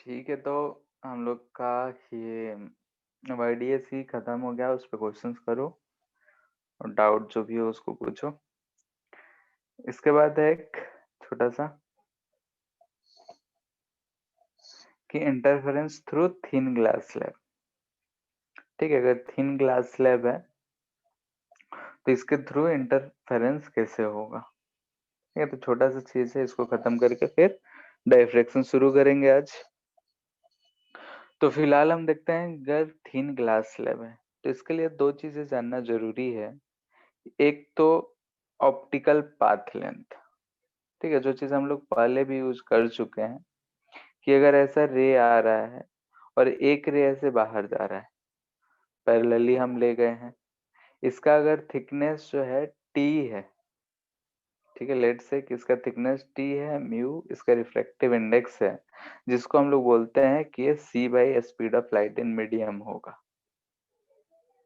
ठीक है, तो हम लोग का ये YDS खत्म हो गया। उस पे क्वेश्चंस करो और डाउट जो भी हो उसको पूछो। इसके बाद है एक छोटा सा कि interference through thin glass slab. ठीक है, अगर थिन ग्लास स्लैब है तो इसके थ्रू इंटरफेरेंस कैसे होगा। ठीक है, तो छोटा सा चीज है, इसको खत्म करके फिर डाइफ्रैक्शन शुरू करेंगे आज। तो फिलहाल हम देखते हैं अगर थिन ग्लास स्लैब है तो इसके लिए दो चीजें जानना जरूरी है। एक तो ऑप्टिकल पाथ लेंथ। ठीक है, जो चीज हम लोग पहले भी यूज कर चुके हैं कि अगर ऐसा रे आ रहा है और एक रे ऐसे बाहर जा रहा है, पैरेलली हम ले गए हैं, इसका अगर थिकनेस जो है टी है। ठीक है, लेट से कि इसका थिकनेस टी है, म्यू इसका रिफ्रैक्टिव इंडेक्स है, जिसको हम लोग बोलते हैं कि ये c by speed of light in medium होगा।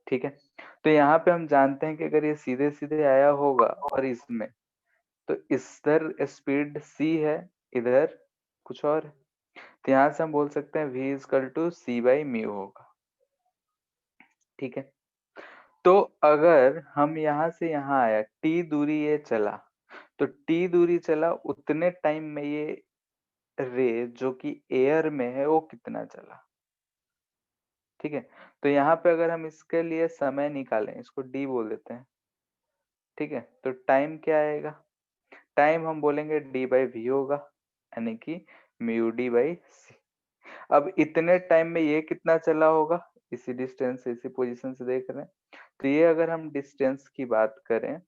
ठीक है, तो यहाँ पे हम जानते हैं कि अगर ये सीधे सीधे आया होगा और इसमें, तो इधर स्पीड सी है, इधर कुछ और है, तो यहाँ से हम बोल सकते हैं v equal to c by mu होगा। ठीक है, तो अगर हम यहाँ से यहाँ आया, t दूरी ये चला, तो t दूरी चला उतने टाइम में ये रे जो कि एयर में है वो कितना चला। ठीक है, तो यहाँ पे अगर हम इसके लिए समय निकालें, इसको d बोल देते हैं। ठीक है, तो टाइम क्या आएगा, टाइम हम बोलेंगे डी बाई वी होगा, यानी कि म्यू डी बाई सी। अब इतने टाइम में ये कितना चला होगा, इसी डिस्टेंस से, इसी पोजीशन से देख रहे हैं, तो ये अगर हम डिस्टेंस की बात करें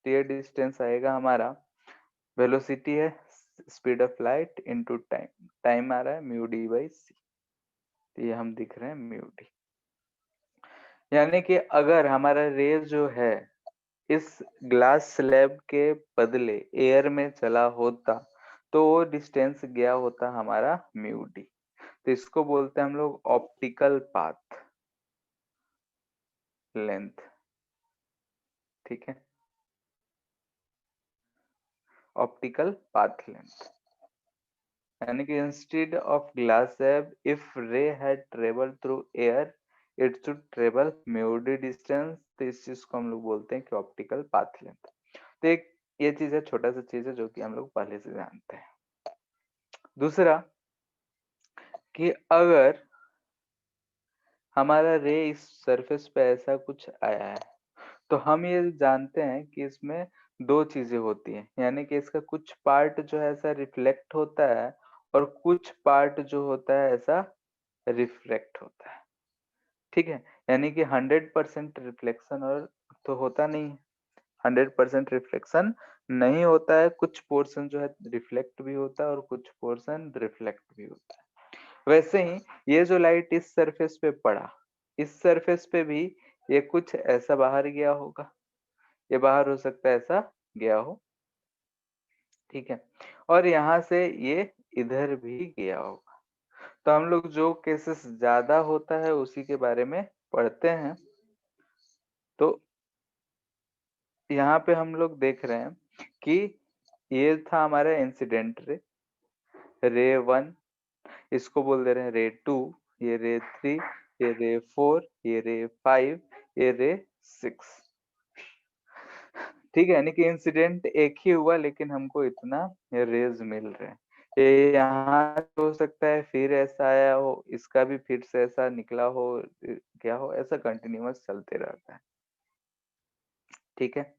तो ये डिस्टेंस आएगा हमारा, वेलोसिटी है speed of light into time, time आ रहा है म्यू डी बाई सी, तो ये हम दिख रहे हैं म्यू डी। यानी कि अगर हमारा रे जो है इस ग्लास स्लैब के बदले एयर में चला होता तो वो डिस्टेंस गया होता हमारा म्यू डी। तो इसको बोलते हैं हम लोग ऑप्टिकल पाथ लेंथ। ठीक है, ऑप्टिकल पाथ लेंथ, यानी कि instead of glass slab if ray had travel through air it should travel mu d distance. तो इस चीज को हम लोग बोलते हैं कि ऑप्टिकल पाथ लेंथ। तो एक ये चीज है, छोटा सा चीज है जो कि हम लोग पहले से जानते हैं। दूसरा कि अगर हमारा रे इस सरफेस पे ऐसा कुछ आया है तो हम ये जानते हैं कि इसमें दो चीजें होती हैं, यानी कि इसका कुछ पार्ट जो है ऐसा रिफ्लेक्ट होता है और कुछ पार्ट जो होता है ऐसा रिफ्रैक्ट होता है। ठीक है, यानी कि 100% रिफ्लेक्शन और तो होता नहीं है, 100% रिफ्लेक्शन नहीं होता है, कुछ पोर्शन जो है रिफ्लेक्ट भी होता है और कुछ पोर्शन रिफ्लेक्ट भी होता है। वैसे ही ये जो लाइट इस सरफेस पे पड़ा, इस सरफेस पे भी ये कुछ ऐसा बाहर गया होगा, ये बाहर हो सकता है ऐसा गया हो। ठीक है, और यहाँ से ये इधर भी गया होगा। तो हम लोग जो केसेस ज्यादा होता है उसी के बारे में पढ़ते हैं। तो यहाँ पे हम लोग देख रहे हैं कि ये था हमारा इंसिडेंट रे, रे वन, इसको बोल दे रहे हैं रे टू, ये रे थ्री, ये रे फोर, ये रे फाइव, ये रे सिक्स। ठीक है, यानी कि इंसिडेंट एक ही हुआ लेकिन हमको इतना रेज मिल रहे हैं। ये यहाँ हो सकता है फिर ऐसा आया हो, इसका भी फिर से ऐसा निकला हो, क्या हो, ऐसा कंटिन्यूअस चलते रहता है। ठीक है,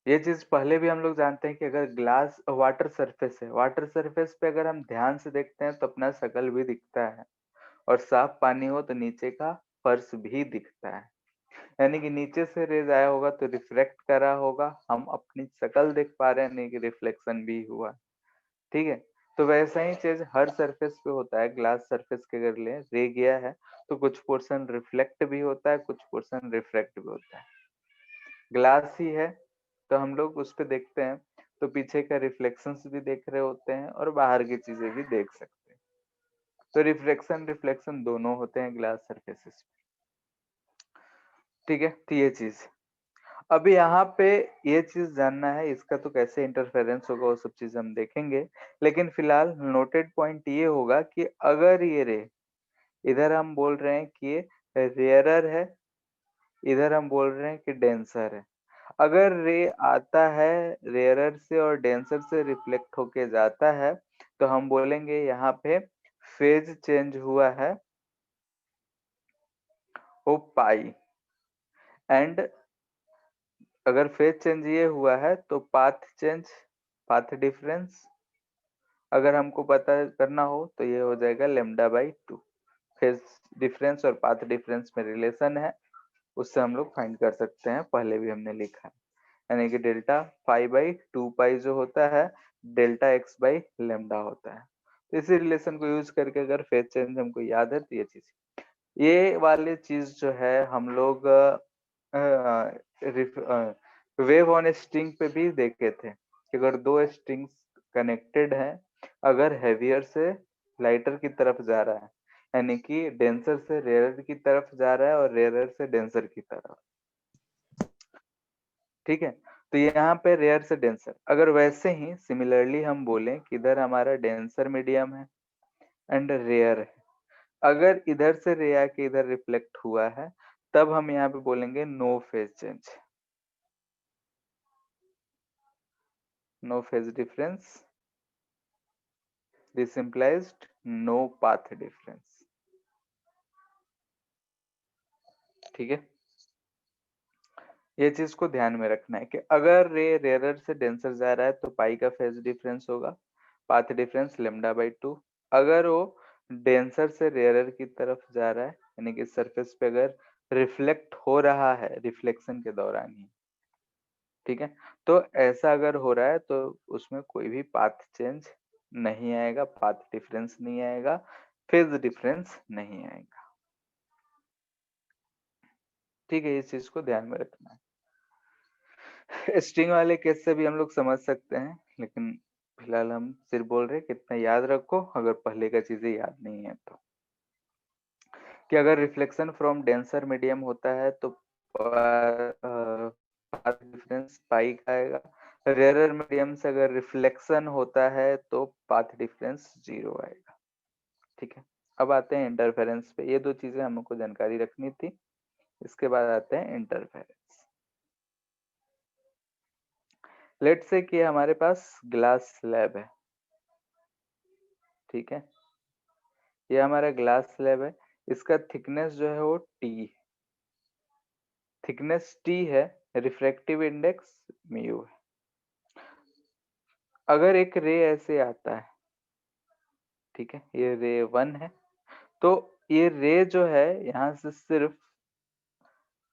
ये चीज पहले भी हम लोग जानते हैं कि अगर ग्लास वाटर सरफेस है, वाटर सरफेस पे अगर हम ध्यान से देखते हैं तो अपना शकल भी दिखता है, और साफ पानी हो तो नीचे का फर्श भी दिखता है। यानी कि नीचे से रेज आया होगा तो रिफ्लेक्ट करा होगा, हम अपनी शक्ल देख पा रहे हैं, नहीं कि रिफ्लेक्शन भी हुआ। ठीक है, तो वैसा ही चीज हर सरफेस पे होता है। ग्लास सरफेस के अगर ले रे गया है तो कुछ पोर्शन रिफ्लेक्ट भी होता है, कुछ पोर्शन रिफ्रैक्ट भी होता है। ग्लास ही है तो हम लोग उस पे देखते हैं तो पीछे का रिफ्लेक्शंस भी देख रहे होते हैं और बाहर की चीजें भी देख सकते हैं। तो रिफ्लेक्शन रिफ्लेक्शन दोनों होते हैं ग्लास सरफेसेस पे। ठीक है, तो ये चीज। अभी यहाँ पे ये चीज जानना है, इसका तो कैसे इंटरफेरेंस होगा वो सब चीज हम देखेंगे, लेकिन फिलहाल नोटेड पॉइंट ये होगा कि अगर ये रे, इधर हम बोल रहे हैं कि ये रेयरर है, इधर हम बोल रहे हैं कि डेंसर है। अगर रे आता है रेयरर से और डेंसर से रिफ्लेक्ट होके जाता है, तो हम बोलेंगे यहाँ पे फेज चेंज हुआ है वो पाई। एंड अगर फेज चेंज ये हुआ है तो पाथ चेंज, पाथ डिफरेंस अगर हमको पता करना हो तो ये हो जाएगा λ/2। फेज डिफरेंस और पाथ डिफरेंस में रिलेशन है, उससे हम लोग फाइंड कर सकते हैं, पहले भी हमने लिखा है। यानी कि डेल्टा पाई बाई 2 पाई जो होता है डेल्टा एक्स बाई लेमडा होता है। तो इसी रिलेशन को यूज करके अगर फेज चेंज हमको याद है तो ये चीज, ये वाली चीज जो है हम लोग वेव ऑन स्ट्रिंग पे भी देखे थे कि अगर दो स्ट्रिंग्स कनेक्टेड हैं, अगर हैवियर से लाइटर की तरफ जा रहा है, यानी कि डेंसर से रेयर की तरफ जा रहा है और रेयर से डेंसर की तरफ, ठीक है। तो यहाँ पे रेयर से डेंसर, अगर वैसे ही सिमिलरली हम बोलें कि इधर हमारा डेंसर मीडियम है एंड रेयर है, अगर इधर से रे आके इधर रिफ्लेक्ट हुआ है, तब हम यहाँ पे बोलेंगे no phase change, no phase difference, this implies no path difference. ठीक है, ये चीज को ध्यान में रखना है कि अगर रे रेयरर से डेंसर जा रहा है तो पाई का फेज डिफरेंस होगा पाथ डिफरेंस λ/2। अगर वो डेंसर से रेयरर की तरफ जा रहा है, यानी कि सरफेस पे अगर रिफ्लेक्ट हो रहा है रिफ्लेक्शन के दौरान ही, ठीक है, तो ऐसा अगर हो रहा है तो उसमें कोई भी पाथ चेंज नहीं आएगा, पाथ डिफरेंस नहीं आएगा, फेज डिफरेंस नहीं आएगा। ठीक है, इस चीज को ध्यान में रखना है। स्ट्रिंग वाले केस से भी हम लोग समझ सकते हैं, लेकिन फिलहाल हम सिर्फ बोल रहे हैं कि इतना याद रखो, अगर पहले का चीजें याद नहीं है तो, कि अगर रिफ्लेक्शन फ्रॉम डेंसर मीडियम होता है तो पाथ डिफरेंस पाई का आएगा, रेयरर मीडियम से अगर रिफ्लेक्शन होता है तो पाथ डिफरेंस 0 आएगा। ठीक है, अब आते हैं इंटरफेरेंस पे, ये दो चीजें हमको जानकारी रखनी थी। इसके बाद आते हैं इंटरफेरेंस। लेट से कि हमारे पास ग्लास स्लैब है, ठीक है, ये हमारा ग्लास स्लैब है, इसका थिकनेस जो है वो टी, थिकनेस टी है, रिफ्रैक्टिव इंडेक्स म्यू है। अगर एक रे ऐसे आता है, ठीक है, ये रे 1 है, तो ये रे जो है यहाँ से सिर्फ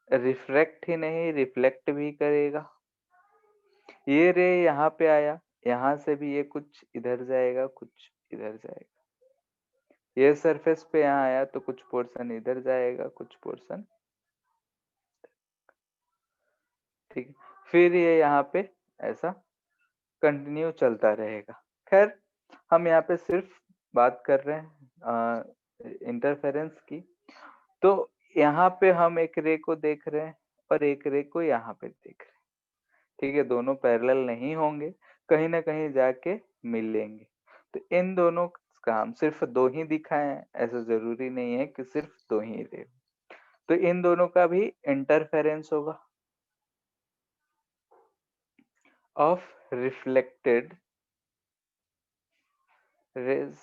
रिफ्रैक्ट ही नहीं रिफ्लेक्ट भी करेगा। ये रे यहाँ पे आया, यहाँ से भी ये कुछ इधर जाएगा कुछ इधर जाएगा, ये सरफेस पे यहाँ आया तो कुछ पोर्शन इधर जाएगा कुछ पोर्शन, ठीक है, फिर ये यहाँ पे ऐसा कंटिन्यू चलता रहेगा। खैर, हम यहाँ पे सिर्फ बात कर रहे हैं इंटरफेरेंस की, तो यहाँ पे हम एक रे को देख रहे हैं और एक रे को यहाँ पे देख रहे हैं, ठीक है, दोनों पैरेलल नहीं होंगे, कहीं ना कहीं जाके मिलेंगे। तो इन दोनों का हम सिर्फ दो ही दिखाए हैं, ऐसा जरूरी नहीं है कि सिर्फ दो ही रे, तो इन दोनों का भी इंटरफेरेंस होगा ऑफ रिफ्लेक्टेड रेज,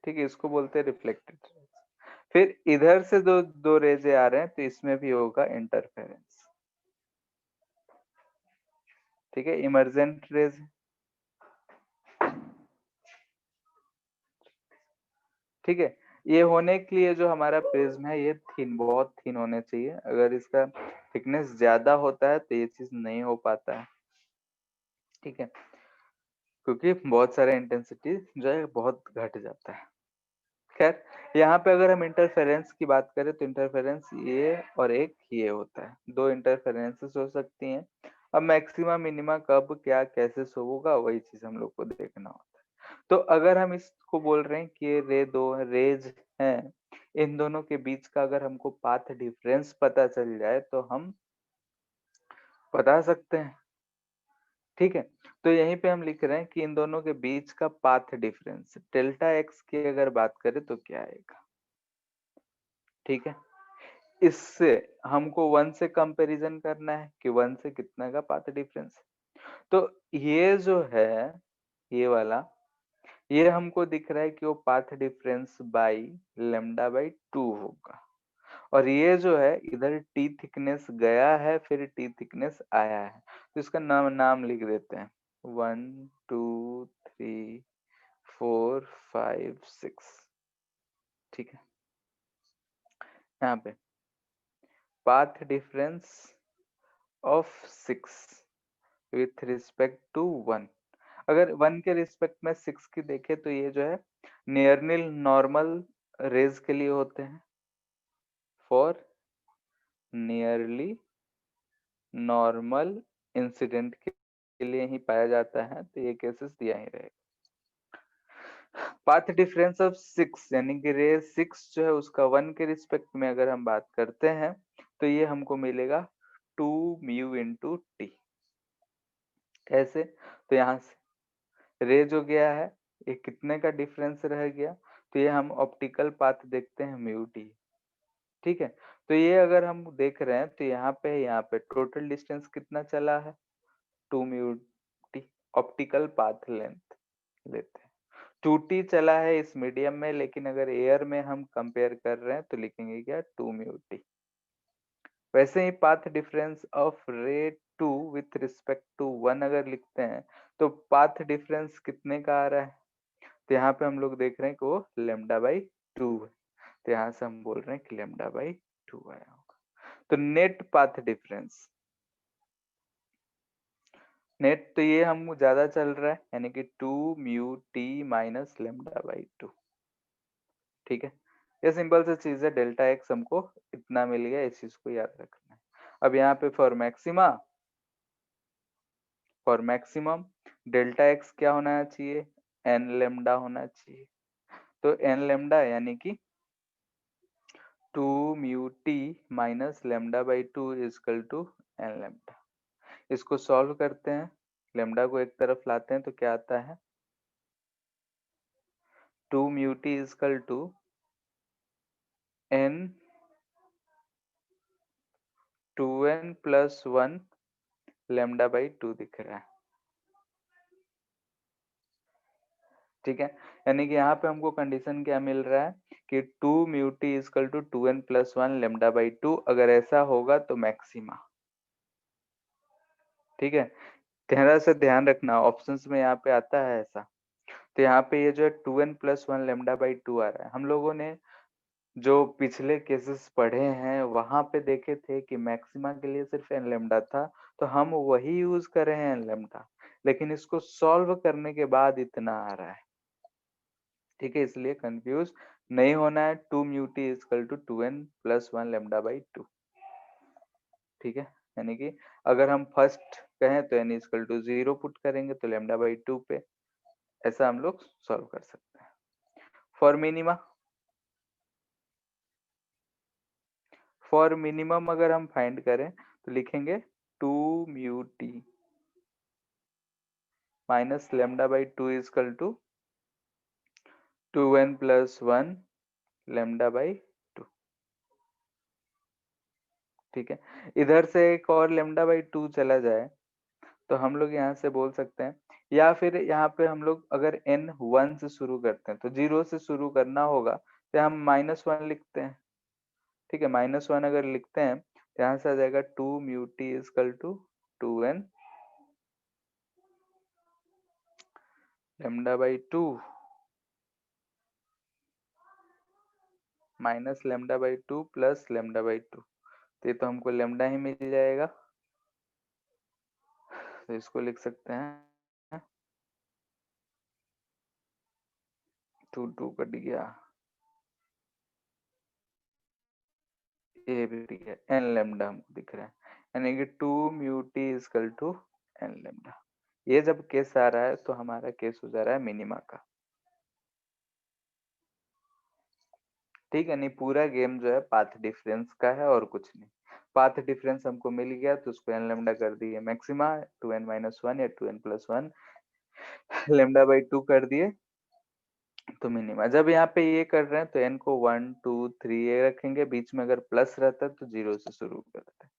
ठीक है, इसको बोलते हैं रिफ्लेक्टेड। फिर इधर से दो दो रेजे आ रहे हैं तो इसमें भी होगा इंटरफेरेंस, ठीक है, इमर्जेंट रेज, ठीक है। ये होने के लिए जो हमारा प्रिज्म है ये थिन, बहुत थिन होने चाहिए, अगर इसका थिकनेस ज्यादा होता है तो ये चीज नहीं हो पाता है, ठीक है, क्योंकि बहुत सारा इंटेंसिटी जो है बहुत घट जाता है। खैर, यहाँ पे अगर हम इंटरफेरेंस की बात करें तो इंटरफेरेंस ये और एक ये होता है, दो इंटरफेरेंसेस हो सकती हैं। अब मैक्सिमा मिनिमा कब क्या कैसे शो होगा वही चीज हम लोग को देखना होता है। तो अगर हम इसको बोल रहे हैं कि ये रे दो रेज हैं, इन दोनों के बीच का अगर हमको पाथ डिफरेंस पता चल जाए तो हम बता सकते हैं। ठीक है, तो यहीं पे हम लिख रहे हैं कि इन दोनों के बीच का पाथ डिफरेंस डेल्टा एक्स की अगर बात करें तो क्या आएगा। ठीक है, इससे हमको वन से कंपैरिजन करना है कि वन से कितना का पाथ डिफरेंस। तो ये जो है, ये वाला, ये हमको दिख रहा है कि वो path difference by lambda by two होगा। और ये जो है इधर टी थिकनेस गया है, फिर टी थिकनेस आया है, तो इसका नाम नाम लिख देते हैं 1 2 3 4 5 6। ठीक है, यहाँ पे path difference of 6 with respect to 1। अगर 1 के रिस्पेक्ट में 6 की देखें तो ये जो है नियरली नॉर्मल रेज के लिए होते हैं, फॉर नियरली नॉर्मल इंसिडेंट के लिए ही पाया जाता है, तो ये केसेस दिया ही रहेगा। पाथ डिफरेंस ऑफ 6 यानी कि रे 6 जो है उसका 1 के रिस्पेक्ट में अगर हम बात करते हैं तो ये हमको मिलेगा 2 म्यू इंटू टी। कैसे, तो यहाँ से रे जो गया है ये कितने का डिफरेंस रह गया, तो ये हम ऑप्टिकल पाथ देखते हैं म्यू टी। ठीक है, तो ये अगर हम देख रहे हैं तो यहाँ पे टोटल डिस्टेंस कितना चला है, 2 mu T. Optical path length लेते हैं, 2t चला है इस मीडियम में, लेकिन अगर एयर में हम कंपेयर कर रहे हैं तो लिखेंगे क्या, 2 म्यू टी। वैसे ही पाथ डिफरेंस ऑफ रे 2 विथ रिस्पेक्ट टू 1 अगर लिखते हैं तो पाथ डिफरेंस कितने का आ रहा है, तो यहाँ पे हम लोग देख रहे हैं कि वो लेमडा बाई 2 है, तो यहाँ से हम बोल रहे हैं कि लेमडा बाई 2 आया होगा। तो नेट पाथ डिफरेंस, नेट तो ये हम ज्यादा चल रहा है यानी कि 2 mu t minus lambda by 2। ठीक है, ये सिंपल सी चीज है, डेल्टा एक्स हमको इतना मिल गया, इस चीज को याद रखना है। अब यहाँ पे फॉर मैक्सिमम डेल्टा एक्स क्या होना चाहिए, एन लेमडा होना चाहिए। तो एन लेमडा यानी कि 2 mu t minus lambda by 2 equal to n lambda. इसको सॉल्व करते हैं, लेमडा को एक तरफ लाते हैं तो क्या आता है, 2 mu t equal to n 2n+1 lambda by 2 दिख रहा है। ठीक है, यानी कि यहाँ पे हमको कंडीशन क्या मिल रहा है कि 2 mu t equal to 2n+1 lambda by 2, अगर ऐसा होगा तो मैक्सिमा। ठीक है, थोड़ा सा ध्यान रखना, ऑप्शंस में यहाँ पे आता है ऐसा, तो यहाँ पे ये जो है 2n+1 लेमडा बाई 2 आ रहा है। हम लोगों ने जो पिछले केसेस पढ़े हैं वहां पे देखे थे कि मैक्सिमा के लिए सिर्फ एन लेमडा था, तो हम वही यूज कर रहे हैं एन लेमडा, लेकिन इसको सॉल्व करने के बाद इतना आ रहा है। ठीक है, इसलिए कंफ्यूज नहीं होना है, 2 mu t equal to 2n+1 lambda by 2। ठीक है, यानी कि अगर हम फर्स्ट कहें तो n इजकल टू 0 पुट करेंगे तो लेमडा बाई 2 पे, ऐसा हम लोग सॉल्व कर सकते हैं। फॉर मिनिमा, फॉर मिनिमम अगर हम फाइंड करें तो लिखेंगे 2 mu t minus lambda by 2 equal to 2n+1 lambda by 2। ठीक है, इधर से एक और लेमडा बाई 2 चला जाए तो हम लोग यहाँ से बोल सकते हैं, या फिर यहाँ पे हम लोग अगर n 1 से शुरू करते हैं तो 0 से शुरू करना होगा, तो हम -1 लिखते हैं। ठीक है, -1 अगर लिखते हैं तो यहाँ से आ जाएगा 2 mu t equal to 2n lambda by 2 minus lambda by 2 plus lambda by 2, तो ये तो हमको लेमडा ही मिल जाएगा, तो इसको लिख सकते हैं 2 2 कट गया, ये भी ठीक है, एन लेमडा हमको दिख रहा है, यानी कि 2 mu t equal to n lambda. ये जब केस आ रहा है तो हमारा केस हो जा रहा है मिनिमा का। ठीक है, नहीं पूरा गेम जो है पाथ डिफरेंस का है और कुछ नहीं। पाथ डिफरेंस हमको मिल गया तो उसको n लैम्डा कर दिए मैक्सिमा, 2n-1 या 2n+1 लैम्डा बाई 2 कर दिए तो मिनिमा। जब यहाँ पे ये कर रहे हैं तो n को 1 2 3 ये रखेंगे, बीच में अगर प्लस रहता है तो 0 से शुरू करते हैं।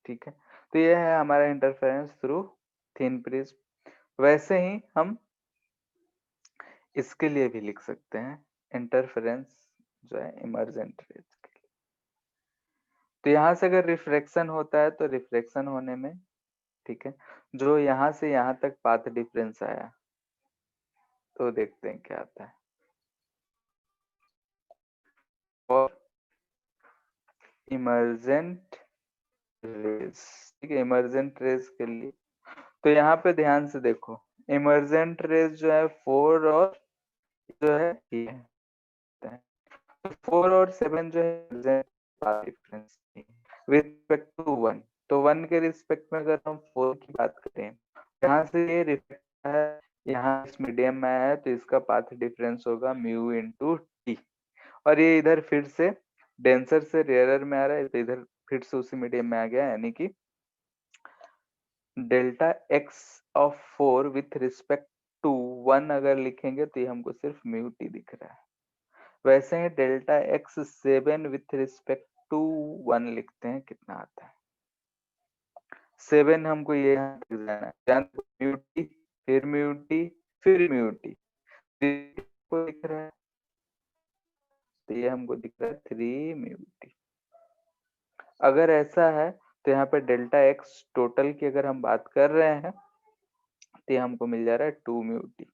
ठीक है, तो ये है हमारा इंटरफेरेंस थ्रू थिन प्रिज्म। वैसे ही हम इसके लिए भी लिख सकते हैं इंटरफेरेंस जो है इमर्जेंट रेज के लिए। तो यहाँ से अगर रिफ्रैक्शन होता है तो रिफ्रैक्शन होने में, ठीक है, जो यहाँ से यहाँ तक पाथ डिफरेंस आया तो देखते हैं क्या आता है। और इमर्जेंट रेज, ठीक है, इमर्जेंट रेज के लिए तो यहाँ पे ध्यान से देखो, इमर्जेंट रेज जो है 4 और जो है ये है, तो 4 और 7 जो है path difference with respect to 1, तो 1 के रिस्पेक्ट में अगर हम 4 की बात करें, यहाँ से ये रिफ्लेक्ट है, यहाँ इस मीडियम में आया है तो इसका पाथ डिफरेंस होगा म्यू इंटू टी। और ये इधर फिर से डेंसर से रेयरर में आ रहा है तो इधर फिर से उसी मीडियम में आ गया, यानी कि delta x of 4 with respect to 1 अगर लिखेंगे तो ये हमको सिर्फ म्यू टी दिख रहा है। वैसे ही delta x 7 with respect to 1 लिखते हैं, कितना आता है 7 हमको ये यहाँ तक जाना है, म्यू टी फिर म्यू टी फिर म्यू टी, को दिख रहा है तो ये हमको दिख रहा है 3 म्यू टी। अगर ऐसा है तो यहाँ पे डेल्टा एक्स टोटल की अगर हम बात कर रहे हैं तो ये हमको मिल जा रहा है 2 म्यू टी।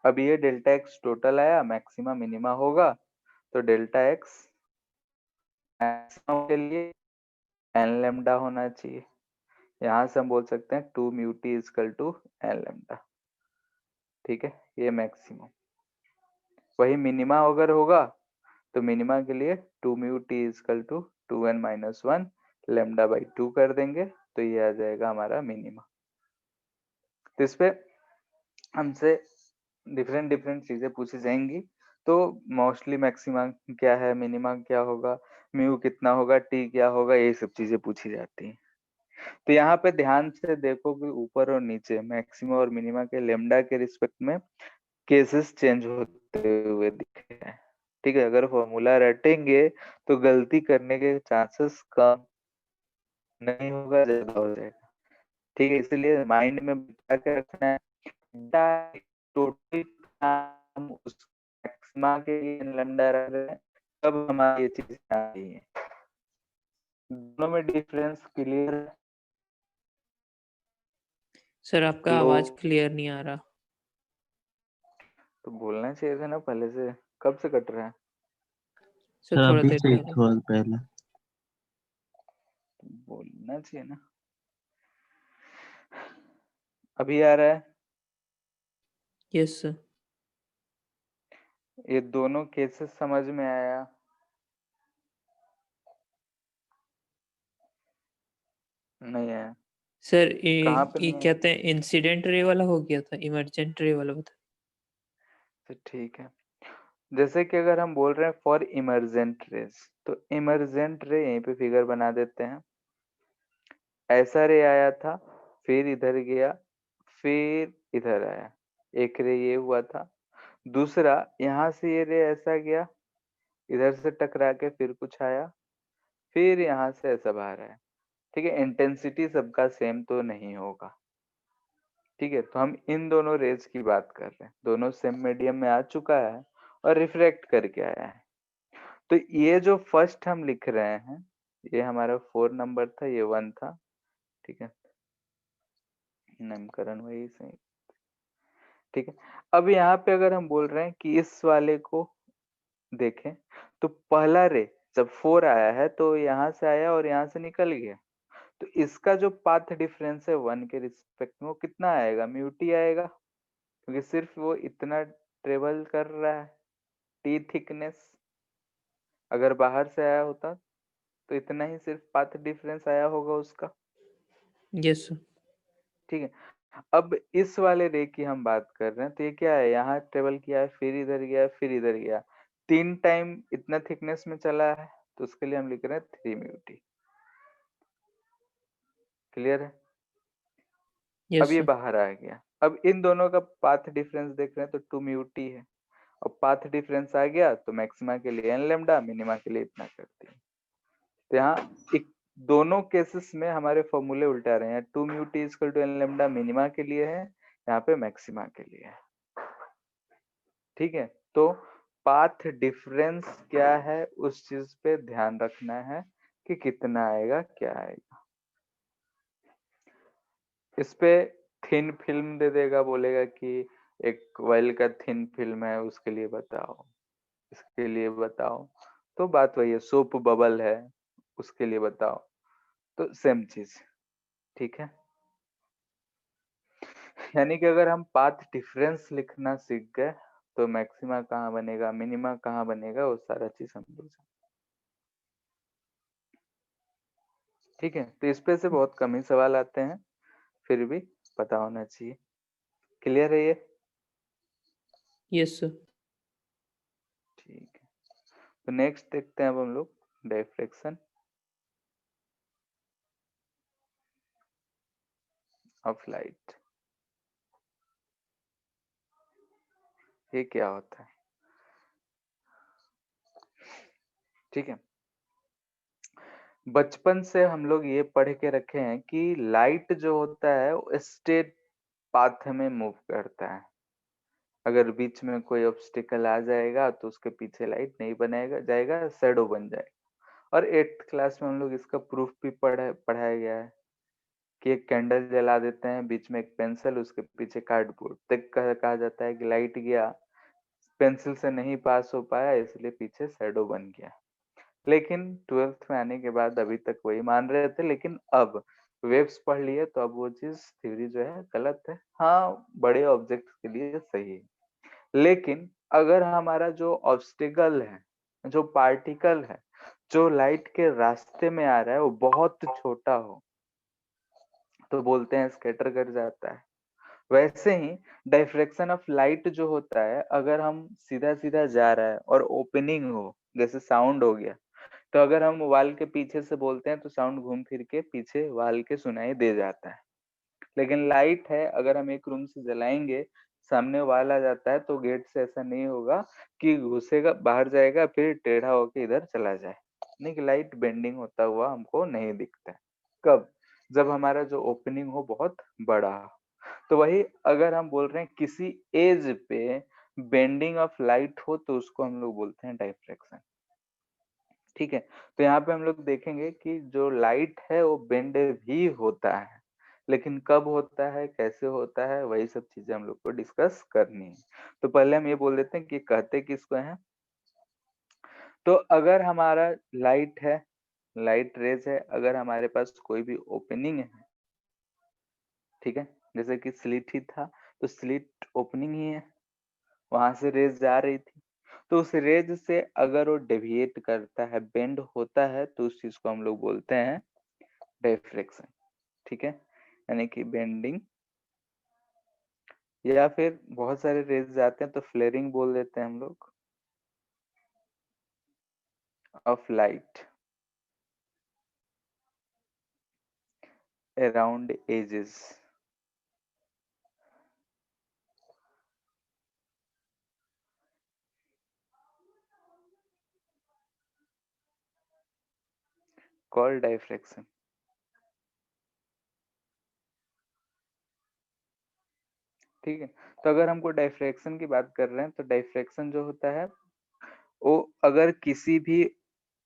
अब ये डेल्टा एक्स टोटल आया, मैक्सिमा मिनिमा होगा तो डेल्टा एक्स मैक्सिमम के लिए एन लेमडा होना चाहिए। यहाँ से हम बोल सकते हैं 2 mu t equal to n lambda. ठीक है, ये मैक्सिमम। वही मिनिमा अगर होगा तो मिनिमा के लिए 2 mu t equal to 2n-1 lambda by 2 कर देंगे तो ये आ जाएगा हमारा मिनिमा। तो इस पे हमसे डिफरेंट डिफरेंट चीजें पूछी जाएंगी, तो मोस्टली मैक्सिमा क्या है, मिनिमा क्या होगा, म्यू कितना होगा, टी क्या होगा, ये सब चीजें पूछी जाती हैं। तो यहाँ पे ध्यान से देखो कि ऊपर और नीचे मैक्सिमा और मिनिमा के लेमडा के रिस्पेक्ट में केसेस चेंज होते हुए दिखे हैं। ठीक है, अगर फॉर्मूला रटेंगे तो गलती करने के चांसेस कम नहीं होगा, ज्यादा हो जाएगा। ठीक है, इसलिए माइंड में बिठा के रखना है टोटल हम उस मैक्सिमा के लिए लैम्डा रख रहे हैं, तब हमारी ये चीज आ रही है। दोनों में डिफरेंस क्लियर है? सर आपका आवाज क्लियर नहीं आ रहा। तो बोलना चाहिए था ना पहले से, कब से कट रहा है? सर थोड़ा अभी देर से पहले। थोड़ा पहले बोलना चाहिए ना। अभी आ रहा है? Yes sir. ये दोनों केसेस समझ में आया? नहीं आया? सर कहाँ पे ये नहीं आया? कहते हैं इंसिडेंट रे वाला हो गया था, इमरजेंट रे वाला बता। तो ठीक है, जैसे कि अगर हम बोल रहे हैं फॉर इमरजेंट रेज, तो इमरजेंट रे यहीं पे फिगर बना देते हैं। ऐसा रे आया था, फिर इधर गया, फिर इधर आया, एक रे ये हुआ था। दूसरा यहाँ से ये रे ऐसा गया, इधर से टकरा के फिर कुछ आया, फिर यहाँ से ऐसा बाहर आया। ठीक है, इंटेंसिटी सबका सेम तो नहीं होगा। ठीक है, तो हम इन दोनों रेज की बात कर रहे हैं, दोनों सेम मीडियम में आ चुका है और रिफ्लेक्ट करके आया है। तो ये जो फर्स्ट हम लिख रहे हैं, ये हमारा 4 नंबर था, ये 1 था। ठीक है, नामकरण वही सही। ठीक है, अब यहाँ पे अगर हम बोल रहे हैं कि इस वाले को देखें तो पहला रे जब 4 आया है तो यहाँ से आया और यहाँ से निकल गया, तो इसका जो पाथ डिफरेंस है 1 के रिस्पेक्ट में वो कितना आएगा, म्यू टी आएगा, क्योंकि सिर्फ वो इतना ट्रेवल कर रहा है, टी थिकनेस। अगर बाहर से आया होता तो इतना ही सिर्फ पाथ डिफरेंस आया होगा उसका। Yes sir. ठीक है, अब इस वाले रे की हम बात कर रहे हैं तो ये क्या है, यहाँ ट्रेवल किया है, फिर इधर गया, फिर इधर गया, 3 टाइम इतना थिकनेस में चला है, तो उसके लिए हम लिख रहे हैं 3 म्यू टी। क्लियर है? अब यस ये सर। बाहर आ गया। अब इन दोनों का पाथ डिफरेंस देख रहे हैं तो 2 म्यू टी है। अब पाथ डिफरेंस आ गया तो मैक्सिमा के लिए n लैम्डा, मिनिमा के लिए इतना कर दिया। तो यहाँ एक दोनों केसेस में हमारे फॉर्मूले उल्टा रहे हैं। 2 mu t equal to n lambda minima के लिए है, यहाँ पे मैक्सिमा के लिए है। ठीक है, तो पाथ डिफरेंस क्या है उस चीज पे ध्यान रखना है कि कितना आएगा क्या आएगा। इस पे थिन फिल्म दे देगा, बोलेगा कि एक ऑयल का थिन फिल्म है उसके लिए बताओ, इसके लिए बताओ, तो बात वही है। सोप बबल है उसके लिए बताओ, तो सेम चीज। ठीक है, यानी कि अगर हम पाथ डिफरेंस लिखना सीख गए तो मैक्सिमा कहाँ बनेगा, मिनिमा कहाँ बनेगा, वो सारा चीज हम लोग जान। ठीक है, तो इस पे से बहुत कम ही सवाल आते हैं, फिर भी पता होना चाहिए। क्लियर है ये? Yes sir. ठीक है, तो नेक्स्ट देखते हैं अब हम लोग डायफ्रेक्शन ऑफ लाइट। ये क्या होता है? ठीक है, बचपन से हम लोग ये पढ़ के रखे हैं कि लाइट जो होता है वो स्ट्रेट पाथ में मूव करता है। अगर बीच में कोई ऑब्स्टिकल आ जाएगा तो उसके पीछे लाइट नहीं बनाएगा जाएगा, शैडो बन जाएगा। और 8th क्लास में हम लोग इसका प्रूफ भी पढ़ाया गया है कि एक कैंडल जला देते हैं, बीच में एक पेंसिल, उसके पीछे कार्डबोर्ड, तक कहा जाता है कि लाइट गया, पेंसिल से नहीं पास हो पाया, इसलिए पीछे शैडो बन गया। लेकिन 12th में आने के बाद अभी तक वही मान रहे थे, लेकिन अब वेव्स पढ़ लिए तो अब वो चीज थ्योरी जो है गलत है। हाँ, बड़े ऑब्जेक्ट के लिए सही है, लेकिन अगर हमारा जो ऑब्स्टिकल है, जो पार्टिकल है, जो लाइट के रास्ते में आ रहा है वो बहुत छोटा हो तो बोलते हैं स्कैटर कर जाता है। वैसे ही डायफ्रेक्शन ऑफ लाइट जो होता है, अगर हम सीधा सीधा जा रहा है और ओपनिंग हो, जैसे साउंड हो गया, तो अगर हम वॉल के पीछे से बोलते हैं तो साउंड घूम फिर के पीछे वॉल के सुनाई दे जाता है। लेकिन लाइट है, अगर हम एक रूम से जलाएंगे, सामने वॉल आ जाता है, तो गेट से ऐसा नहीं होगा कि घुसेगा बाहर जाएगा फिर टेढ़ा होके इधर चला जाए। नहीं, कि लाइट बेंडिंग होता हुआ हमको नहीं दिखता है। कब? जब हमारा जो ओपनिंग हो बहुत बड़ा हो। तो वही अगर हम बोल रहे हैं किसी एज पे बेंडिंग ऑफ लाइट हो तो उसको हम लोग बोलते हैं डायफ्रेक्शन। ठीक है, तो यहाँ पे हम लोग देखेंगे कि जो लाइट है वो बेंड भी होता है, लेकिन कब होता है, कैसे होता है, वही सब चीजें हम लोग को डिस्कस करनी है। तो पहले हम ये बोल देते हैं कि कहते किसको हैं। तो अगर हमारा लाइट है, लाइट रेज है, अगर हमारे पास कोई भी ओपनिंग है, ठीक है, जैसे कि स्लिट ही था, तो स्लिट ओपनिंग ही है, वहां से रेज जा रही थी, तो उस रेज से अगर वो डेविएट करता है, बेंड होता है, तो उस चीज को हम लोग बोलते हैं डायफ्रेक्शन। ठीक है, यानी कि बेंडिंग, या फिर बहुत सारे रेज जाते हैं तो फ्लेयरिंग बोल देते हैं हम लोग of light around edges. Called diffraction. ठीक है, तो अगर हमको डायफ्रेक्शन की बात कर रहे हैं तो डायफ्रेक्शन जो होता है वो अगर किसी भी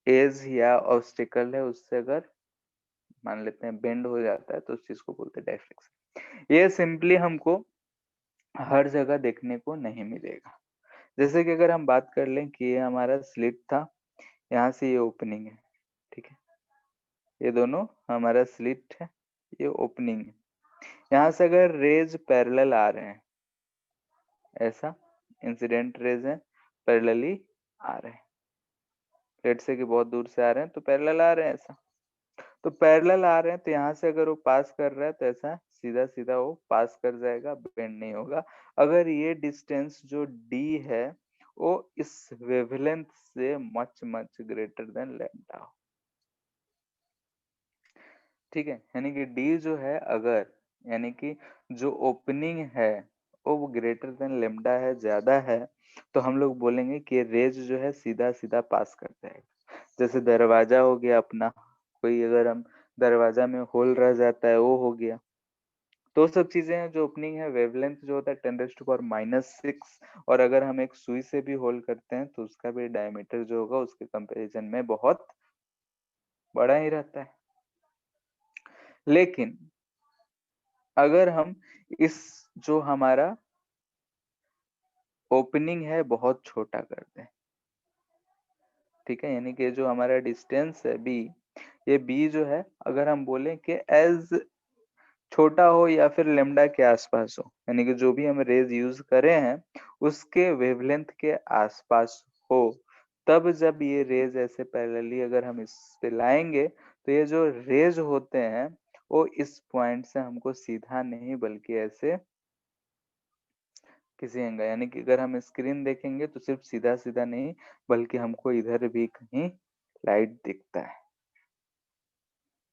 एज या ऑब्स्टिकल है उससे अगर मान लेते हैं बेंड हो जाता है तो उस चीज को बोलते हैं डायफ्रेक्शन। ये सिंपली हमको हर जगह देखने को नहीं मिलेगा। जैसे कि अगर हम बात कर लें कि ये हमारा स्लिट था, यहाँ से ये ओपनिंग है, ठीक है, ये दोनों हमारा स्लिट है, ये ओपनिंग है। यहाँ से अगर रेज पैरेलल आ रहे हैं, ऐसा इंसिडेंट रेज है, पैरेलली आ रहे हैं, लेट से कि बहुत दूर से आ रहे हैं तो पैरेलल आ रहे हैं, ऐसा तो पैरेलल आ रहे हैं, तो यहाँ से अगर वो पास कर रहा है तो ऐसा सीधा सीधा वो पास कर जाएगा, बेंड नहीं होगा। अगर ये डिस्टेंस जो डी है वो इस वेवलेंथ से much much greater than lambda हो। ठीक है, यानी कि डी जो है, अगर यानी कि जो ओपनिंग है वो ग्रेटर देन लेमडा है, ज्यादा है, तो हम लोग बोलेंगे कि रेज जो है सीधा सीधा पास कर जाएगा। जैसे दरवाजा हो गया अपना, कोई अगर हम दरवाजा में होल रह जाता है वो हो गया। तो वो सब चीजें हैं जो ओपनिंग है। वेवलेंथ जो होता है 10⁻⁻6, और अगर हम एक सुई से भी होल करते हैं तो उसका भी डायमीटर जो होगा उसके कंपैरिजन में बहुत बड़ा ही रहता है। लेकिन अगर हम इस जो हमारा ओपनिंग है बहुत छोटा कर दें, ठीक है, यानी कि जो हमारा डिस्टेंस है बी, ये बी जो है अगर हम बोलें कि एज छोटा हो या फिर लेमडा के आसपास हो, यानी कि जो भी हम रेज यूज करे हैं उसके वेवलेंथ के आसपास हो, तब जब ये रेज ऐसे पैरेलली अगर हम इस पे लाएंगे तो ये जो रेज होते हैं वो इस पॉइंट से हमको सीधा नहीं बल्कि ऐसे किसी एंगल, यानी कि अगर हम स्क्रीन देखेंगे तो सिर्फ सीधा सीधा नहीं बल्कि हमको इधर भी कहीं लाइट दिखता है।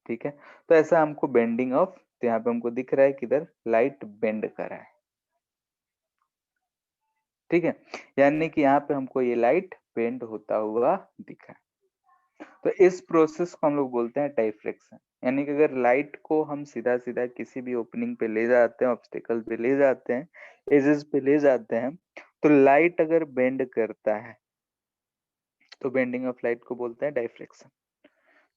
ठीक है, तो ऐसा हमको बेंडिंग ऑफ, तो यहाँ पे हमको दिख रहा है कि इधर लाइट बेंड कर रहा है। ठीक है, यानी कि यहाँ पे हमको ये लाइट बेंड होता हुआ दिखा है। तो इस प्रोसेस को हम लोग बोलते हैं डाइफ्रैक्शन। यानी कि अगर लाइट को हम सीधा सीधा किसी भी ओपनिंग पे ले जाते हैं, ऑब्स्टेकल पे ले जाते हैं, एजेस पे ले जाते हैं, तो लाइट अगर बेंड करता है तो बेंडिंग ऑफ लाइट को बोलते हैं डाइफ्रैक्शन।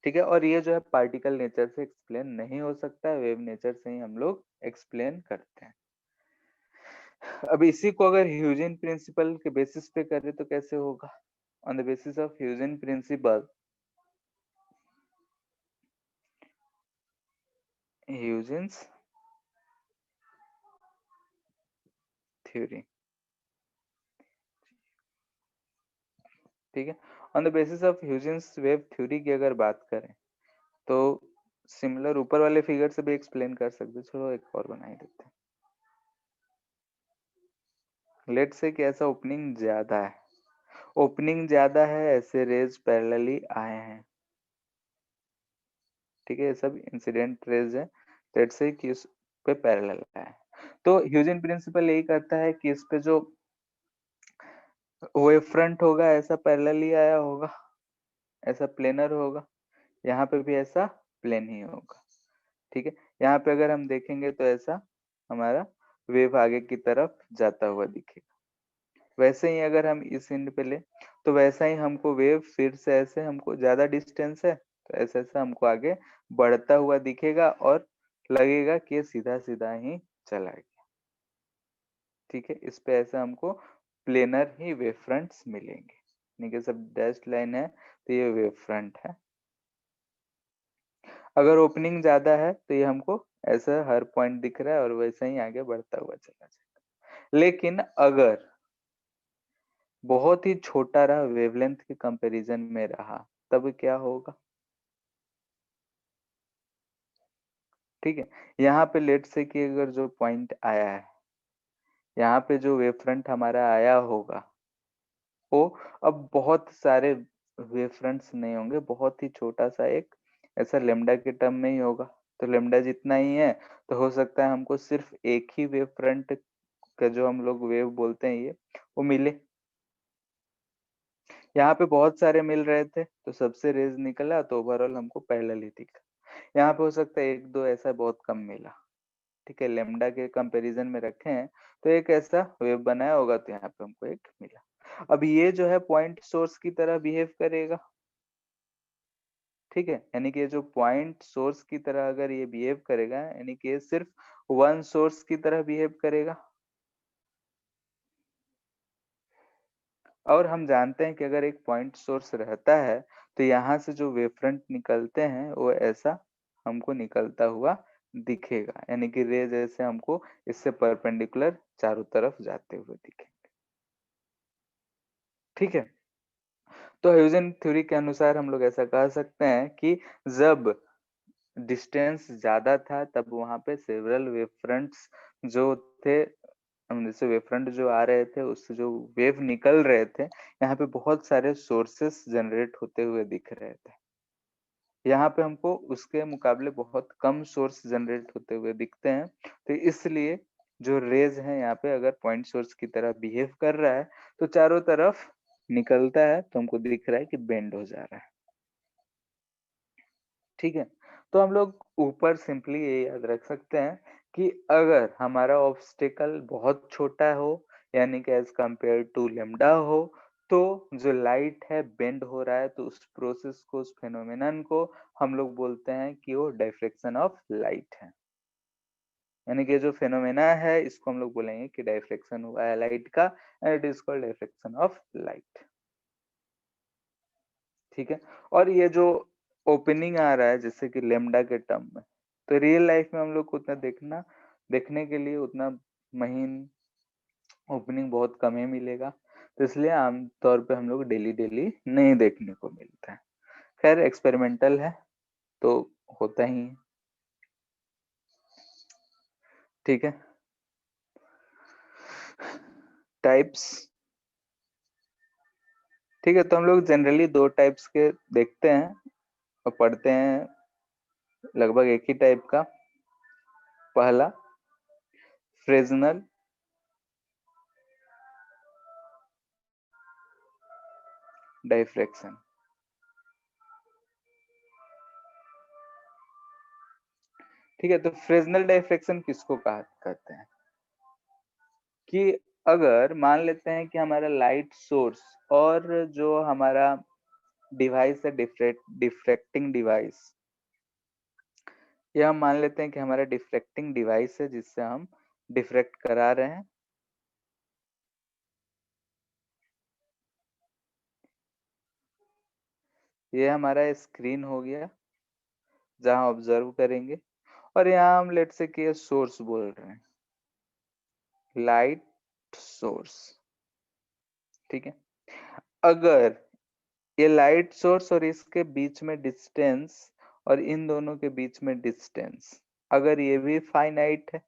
ठीक है, और ये जो है पार्टिकल नेचर से एक्सप्लेन नहीं हो सकता है, वेव नेचर से ही हम लोग एक्सप्लेन करते हैं। अब इसी को अगर ह्यूजेन प्रिंसिपल के बेसिस पे करें तो कैसे होगा? On the basis of Huygen principle, Huygens theory, ठीक है, on the basis of Huygens wave theory की अगर बात करें तो सिमिलर ऊपर वाले फिगर से भी एक्सप्लेन कर सकते। चलो एक और बना ही देते हैं। लेट से कि ऐसा ओपनिंग ज्यादा है, ओपनिंग ज्यादा है, ऐसे रेज पैरेलली आए हैं। ठीक है, ये सब इंसिडेंट रेज है, लेट से कि इस पे पैरेलल है। तो ह्यूजेन प्रिंसिपल यही कहता है कि इस पे जो वेव फ्रंट होगा ऐसा पैरेलल ही आया होगा, ऐसा प्लेनर होगा, यहाँ पे भी ऐसा प्लेन ही होगा। ठीक है, यहाँ पे अगर हम देखेंगे तो ऐसा हमारा वेव आगे की तरफ जाता हुआ दिखेगा। वैसे ही अगर हम इस एंड पे ले तो वैसा ही हमको वेव फिर से ऐसे, हमको ज्यादा डिस्टेंस है तो ऐसे ऐसा हमको आगे बढ़ता हुआ दिखेगा और लगेगा कि ये सीधा सीधा ही चला गया। ठीक है, इस पे ऐसा हमको प्लेनर ही वेव फ्रंट्स मिलेंगे, यानी कि सब डैश्ड लाइन है तो ये वेव फ्रंट है। अगर ओपनिंग ज्यादा है तो ये हमको ऐसा हर पॉइंट दिख रहा है और वैसा ही आगे बढ़ता हुआ चला जाएगा। लेकिन अगर बहुत ही छोटा रहा, वेवलेंथ के कंपैरिजन में रहा, तब क्या होगा? ठीक है, यहाँ पे लेट से कि अगर जो पॉइंट आया है, यहाँ पे जो वेव फ्रंट हमारा आया होगा वो अब बहुत सारे वेव फ्रंट्स नहीं होंगे, बहुत ही छोटा सा एक ऐसा लेमडा के टर्म में ही होगा। तो लेमडा जितना ही है तो हो सकता है हमको सिर्फ एक ही वेव फ्रंट का जो हम लोग वेव बोलते हैं ये वो मिले। यहाँ पे बहुत सारे मिल रहे थे तो सबसे रेज निकला तो ओवरऑल हमको पैरेलल ही दिखा। यहाँ पे हो सकता है एक दो ऐसा बहुत कम मिला। ठीक है, लेमडा के कंपैरिजन में रखे हैं तो एक ऐसा वेव बनाया होगा तो यहाँ पे हमको एक मिला। अब ये जो है पॉइंट सोर्स की तरह बिहेव करेगा। ठीक है, यानी कि ये जो पॉइंट सोर्स की तरह अगर ये बिहेव करेगा, यानी कि ये सिर्फ वन सोर्स की तरह बिहेव करेगा। और हम जानते हैं कि अगर एक पॉइंट सोर्स रहता है तो यहाँ से जो वेव फ्रंट निकलते हैं वो ऐसा हमको निकलता हुआ दिखेगा, यानी कि रे जैसे हमको इससे परपेंडिकुलर चारों तरफ जाते हुए दिखेंगे। ठीक है, तो ह्यूजेन थ्योरी के अनुसार हम लोग ऐसा कह सकते हैं कि जब डिस्टेंस ज्यादा था तब वहां पे सेवरल वेव फ्रंट्स जो थे जैसे वेव फ्रंट जो आ रहे थे उससे जो वेव निकल रहे थे, यहाँ पे बहुत सारे सोर्सेस जनरेट होते हुए दिख रहे थे। यहाँ पे हमको उसके मुकाबले बहुत कम सोर्स जनरेट होते हुए दिखते हैं, तो इसलिए जो रेज है यहाँ पे अगर पॉइंट सोर्स की तरह बिहेव कर रहा है तो चारों तरफ निकलता है, तो हमको दिख रहा है कि बेंड हो जा रहा है। ठीक है, तो हम लोग ऊपर सिंपली ये याद रख सकते हैं कि अगर हमारा ऑब्स्टेकल बहुत छोटा हो, यानी कि एज कंपेयर टू लेमडा हो, तो जो लाइट है बेंड हो रहा है, तो उस प्रोसेस को, उस फेनोमेनन को हम लोग बोलते हैं कि वो डायफ्रेक्शन ऑफ लाइट है। यानी कि जो फेनोमेना है इसको हम लोग बोलेंगे कि डायफ्रेक्शन हुआ है लाइट का, and it is called diffraction of light. ठीक है, और ये जो ओपनिंग आ रहा है जैसे कि लेमडा के टर्म में, तो रियल लाइफ में हम लोग को उतना देखने के लिए उतना महीन ओपनिंग बहुत कम ही मिलेगा, तो इसलिए आमतौर पे हम लोग डेली डेली नहीं देखने को मिलता है। खैर एक्सपेरिमेंटल है तो होता ही है। ठीक है, टाइप्स। ठीक है, तो हम लोग जनरली दो टाइप्स के देखते हैं और पढ़ते हैं, लगभग एक ही टाइप का। पहला फ्रेजनल डाइफ्रैक्शन। ठीक है, तो फ्रेजनल डाइफ्रैक्शन किसको कहते हैं कि अगर मान लेते हैं कि हमारा लाइट सोर्स और जो हमारा डिवाइस है डिफ्रैक्टिंग डिवाइस, ये हम मान लेते हैं कि हमारा डिफ्रैक्टिंग डिवाइस है जिससे हम डिफ्रैक्ट करा रहे हैं। ये हमारा स्क्रीन हो गया जहां ऑब्जर्व करेंगे, और यहाँ हम लेट से कि सोर्स बोल रहे हैं, लाइट सोर्स। ठीक है, अगर ये लाइट सोर्स और इसके बीच में डिस्टेंस और इन दोनों के बीच में डिस्टेंस अगर ये भी फाइनाइट है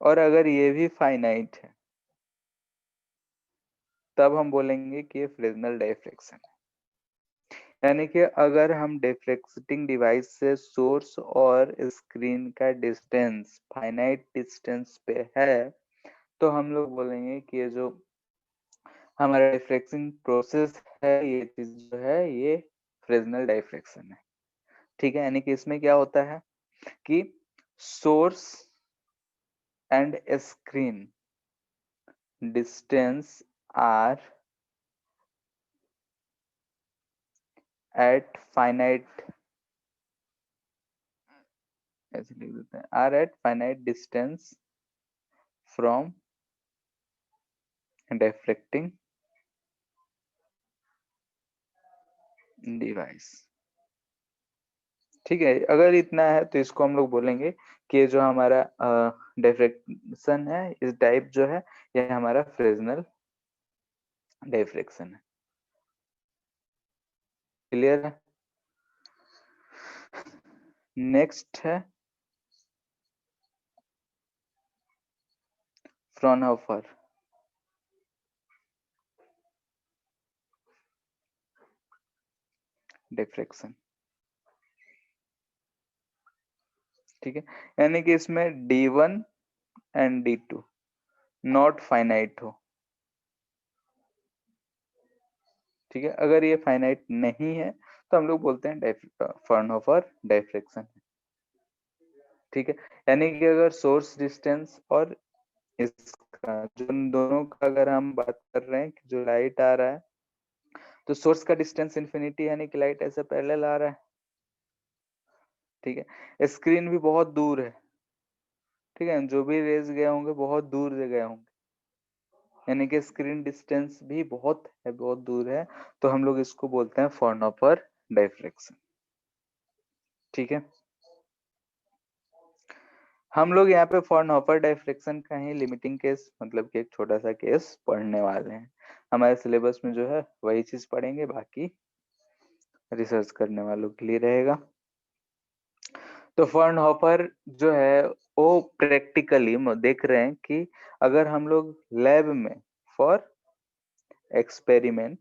और अगर ये भी फाइनाइट है, तब हम बोलेंगे कि ये फ्रेजनल डाइफ्रैक्शन है। यानी कि अगर हम डिफ्रैक्टिंग डिवाइस से सोर्स और स्क्रीन का डिस्टेंस फाइनाइट डिस्टेंस पे है, तो हम लोग बोलेंगे कि ये जो हमारा डिफ्रैक्शन प्रोसेस है, ये चीज जो है ये फ्रेजनल डाइफ्रैक्शन है। ठीक है, यानी कि इसमें क्या होता है कि source and screen distance are at finite, ऐसे लिख देते हैं, are at finite distance from diffracting device. ठीक है, अगर इतना है तो इसको हम लोग बोलेंगे कि जो हमारा डिफ्रैक्शन है, इस टाइप जो है ये हमारा फ्रेजनल डिफ्रैक्शन है। क्लियर है? नेक्स्ट है फ्रॉनहोफर डिफ्रैक्शन। ठीक है, यानी कि इसमें D1 and D2 not finite हो। ठीक है, अगर ये फाइनाइट नहीं है तो हम लोग बोलते हैं फ्रॉनहोफर डाइफ्रैक्शन। ठीक है, यानी कि अगर सोर्स डिस्टेंस और इसका जो इन दोनों का अगर हम बात कर रहे हैं कि जो लाइट आ रहा है, तो सोर्स का डिस्टेंस इंफिनिटी यानी कि लाइट ऐसे पैरेलल आ रहा है। ठीक है, स्क्रीन भी बहुत दूर है। ठीक है, जो भी रेज गए होंगे बहुत दूर से गए होंगे, यानी कि स्क्रीन डिस्टेंस भी बहुत है, बहुत दूर है, तो हम लोग इसको बोलते हैं फ्रॉनहोफर डाइफ्रैक्शन। ठीक है, हम लोग यहाँ पे फ्रॉनहोफर डाइफ्रैक्शन का ही लिमिटिंग केस, मतलब कि एक छोटा सा केस पढ़ने वाले हैं। हमारे सिलेबस में जो है वही चीज पढ़ेंगे, बाकी रिसर्च करने वालों के लिए रहेगा। तो फ्रॉनहोफर जो है वो प्रैक्टिकली देख रहे हैं कि अगर हम लोग लैब में फॉर एक्सपेरिमेंट,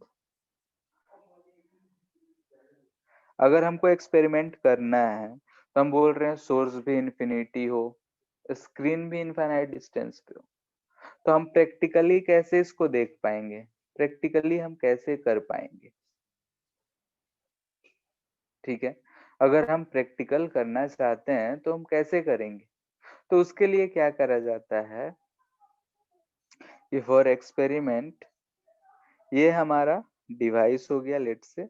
अगर हमको एक्सपेरिमेंट करना है तो हम बोल रहे हैं सोर्स भी इन्फिनिटी हो, स्क्रीन भी इनफाइनाइट डिस्टेंस पे हो, तो हम प्रैक्टिकली कैसे इसको देख पाएंगे, प्रैक्टिकली हम कैसे कर पाएंगे? ठीक है, अगर हम प्रैक्टिकल करना चाहते हैं तो हम कैसे करेंगे? तो उसके लिए क्या करा जाता है कि फॉर एक्सपेरिमेंट ये हमारा डिवाइस हो गया, लेट्स से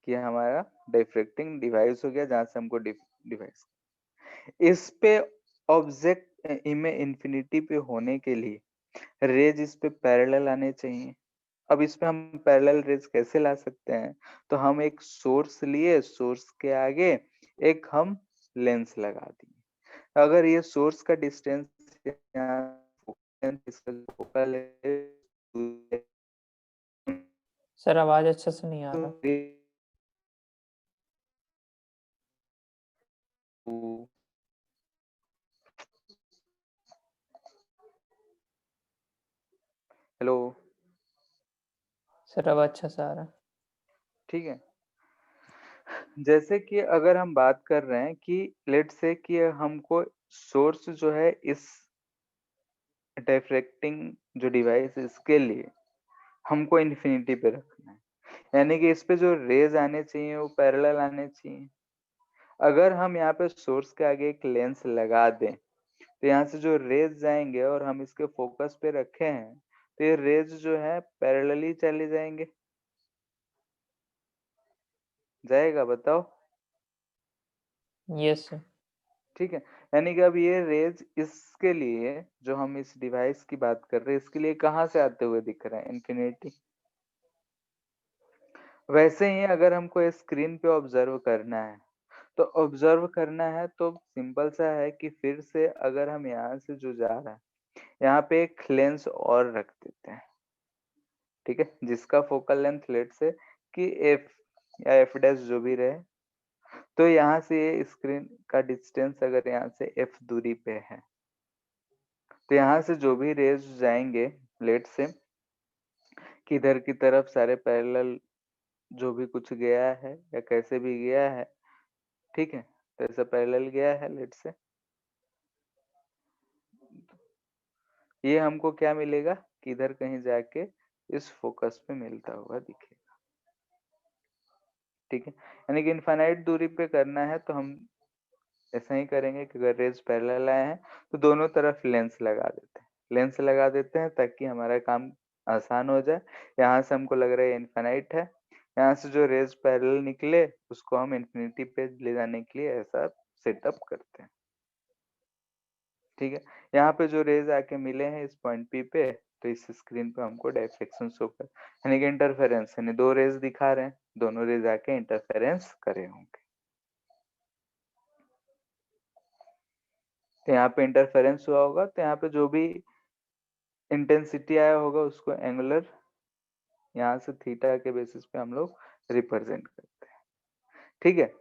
कि हमारा डिफ्रैक्टिंग डिवाइस हो गया जहां से हमको डिवाइस, इस पे ऑब्जेक्ट में इंफिनिटी पे होने के लिए रेज इस पे पैरेलल आने चाहिए। अब इसमें हम पैरेलल रेज कैसे ला सकते हैं? तो हम एक सोर्स लिए, सोर्स के आगे एक हम लेंस लगा दिए। अगर ये सोर्स का डिस्टेंस फोकल है सर आवाज अच्छा से नहीं आ तो रहा। हेलो, सर अब अच्छा से आ रहा है। ठीक है। जैसे कि अगर हम बात कर रहे हैं कि लेट्स से कि हमको सोर्स जो है इस डिफ्रैक्टिंग जो डिवाइस है इसके लिए हमको इन्फिनिटी पे रखना है, यानी कि इस पे जो रेज आने चाहिए वो पैरेलल आने चाहिए। अगर हम यहाँ पे सोर्स के आगे एक लेंस लगा दें तो यहाँ से जो रेज जाएंगे और हम इसके फोकस पे रखे हैं तो ये रेज जो है पैरेलली चले जाएंगे, जाएगा बताओ? Yes sir. ठीक है, यानी कि अब ये रेज इसके लिए जो हम इस डिवाइस की बात कर रहे हैं इसके लिए कहाँ से आते हुए दिख रहे हैं? इन्फिनिटी। वैसे ही अगर हमको स्क्रीन पे ऑब्जर्व करना है तो ऑब्जर्व करना है तो सिंपल सा है कि फिर से अगर हम यहाँ से जो जा रहा है यहाँ पे एक लेंस और रख देते हैं, ठीक है, जिसका फोकल लेंथ लेट से कि एफ या एफ डैश जो भी रहे। तो यहाँ से ये स्क्रीन का डिस्टेंस अगर यहाँ से एफ दूरी पे है तो यहाँ से जो भी रेज जाएंगे लेट से कि इधर की तरफ सारे पैरेलल जो भी कुछ गया है या कैसे भी गया है, ठीक है, तो ऐसा पैरेलल गया है लेट से, ये हमको क्या मिलेगा कि इधर कहीं जाके इस फोकस पे मिलता हुआ दिखेगा। ठीक है, यानी कि इनफाइनाइट दूरी पे करना है तो हम ऐसा ही करेंगे कि अगर रेज पैरेलल आए हैं तो दोनों तरफ लेंस लगा देते हैं, लेंस लगा देते हैं ताकि हमारा काम आसान हो जाए। यहाँ से हमको लग रहा है इनफाइनाइट है, यहाँ से जो रेज पैरेलल निकले उसको हम इन्फिनिटी पे ले जाने के लिए ऐसा सेटअप करते हैं। ठीक है, यहाँ पे जो रेज आके मिले हैं इस पॉइंट पी पे तो इस स्क्रीन पे हमको डायफ्रैक्शन शो कर, यानी कि इंटरफेरेंस, यानी दो रेज दिखा रहे हैं, दोनों रेज आके इंटरफेरेंस करे होंगे। तो यहाँ पे इंटरफेरेंस हुआ होगा तो यहाँ पे जो भी इंटेंसिटी आया होगा उसको एंगुलर यहाँ से थीटा के बेसिस पे हम लोग रिप्रेजेंट करते हैं। ठीक है,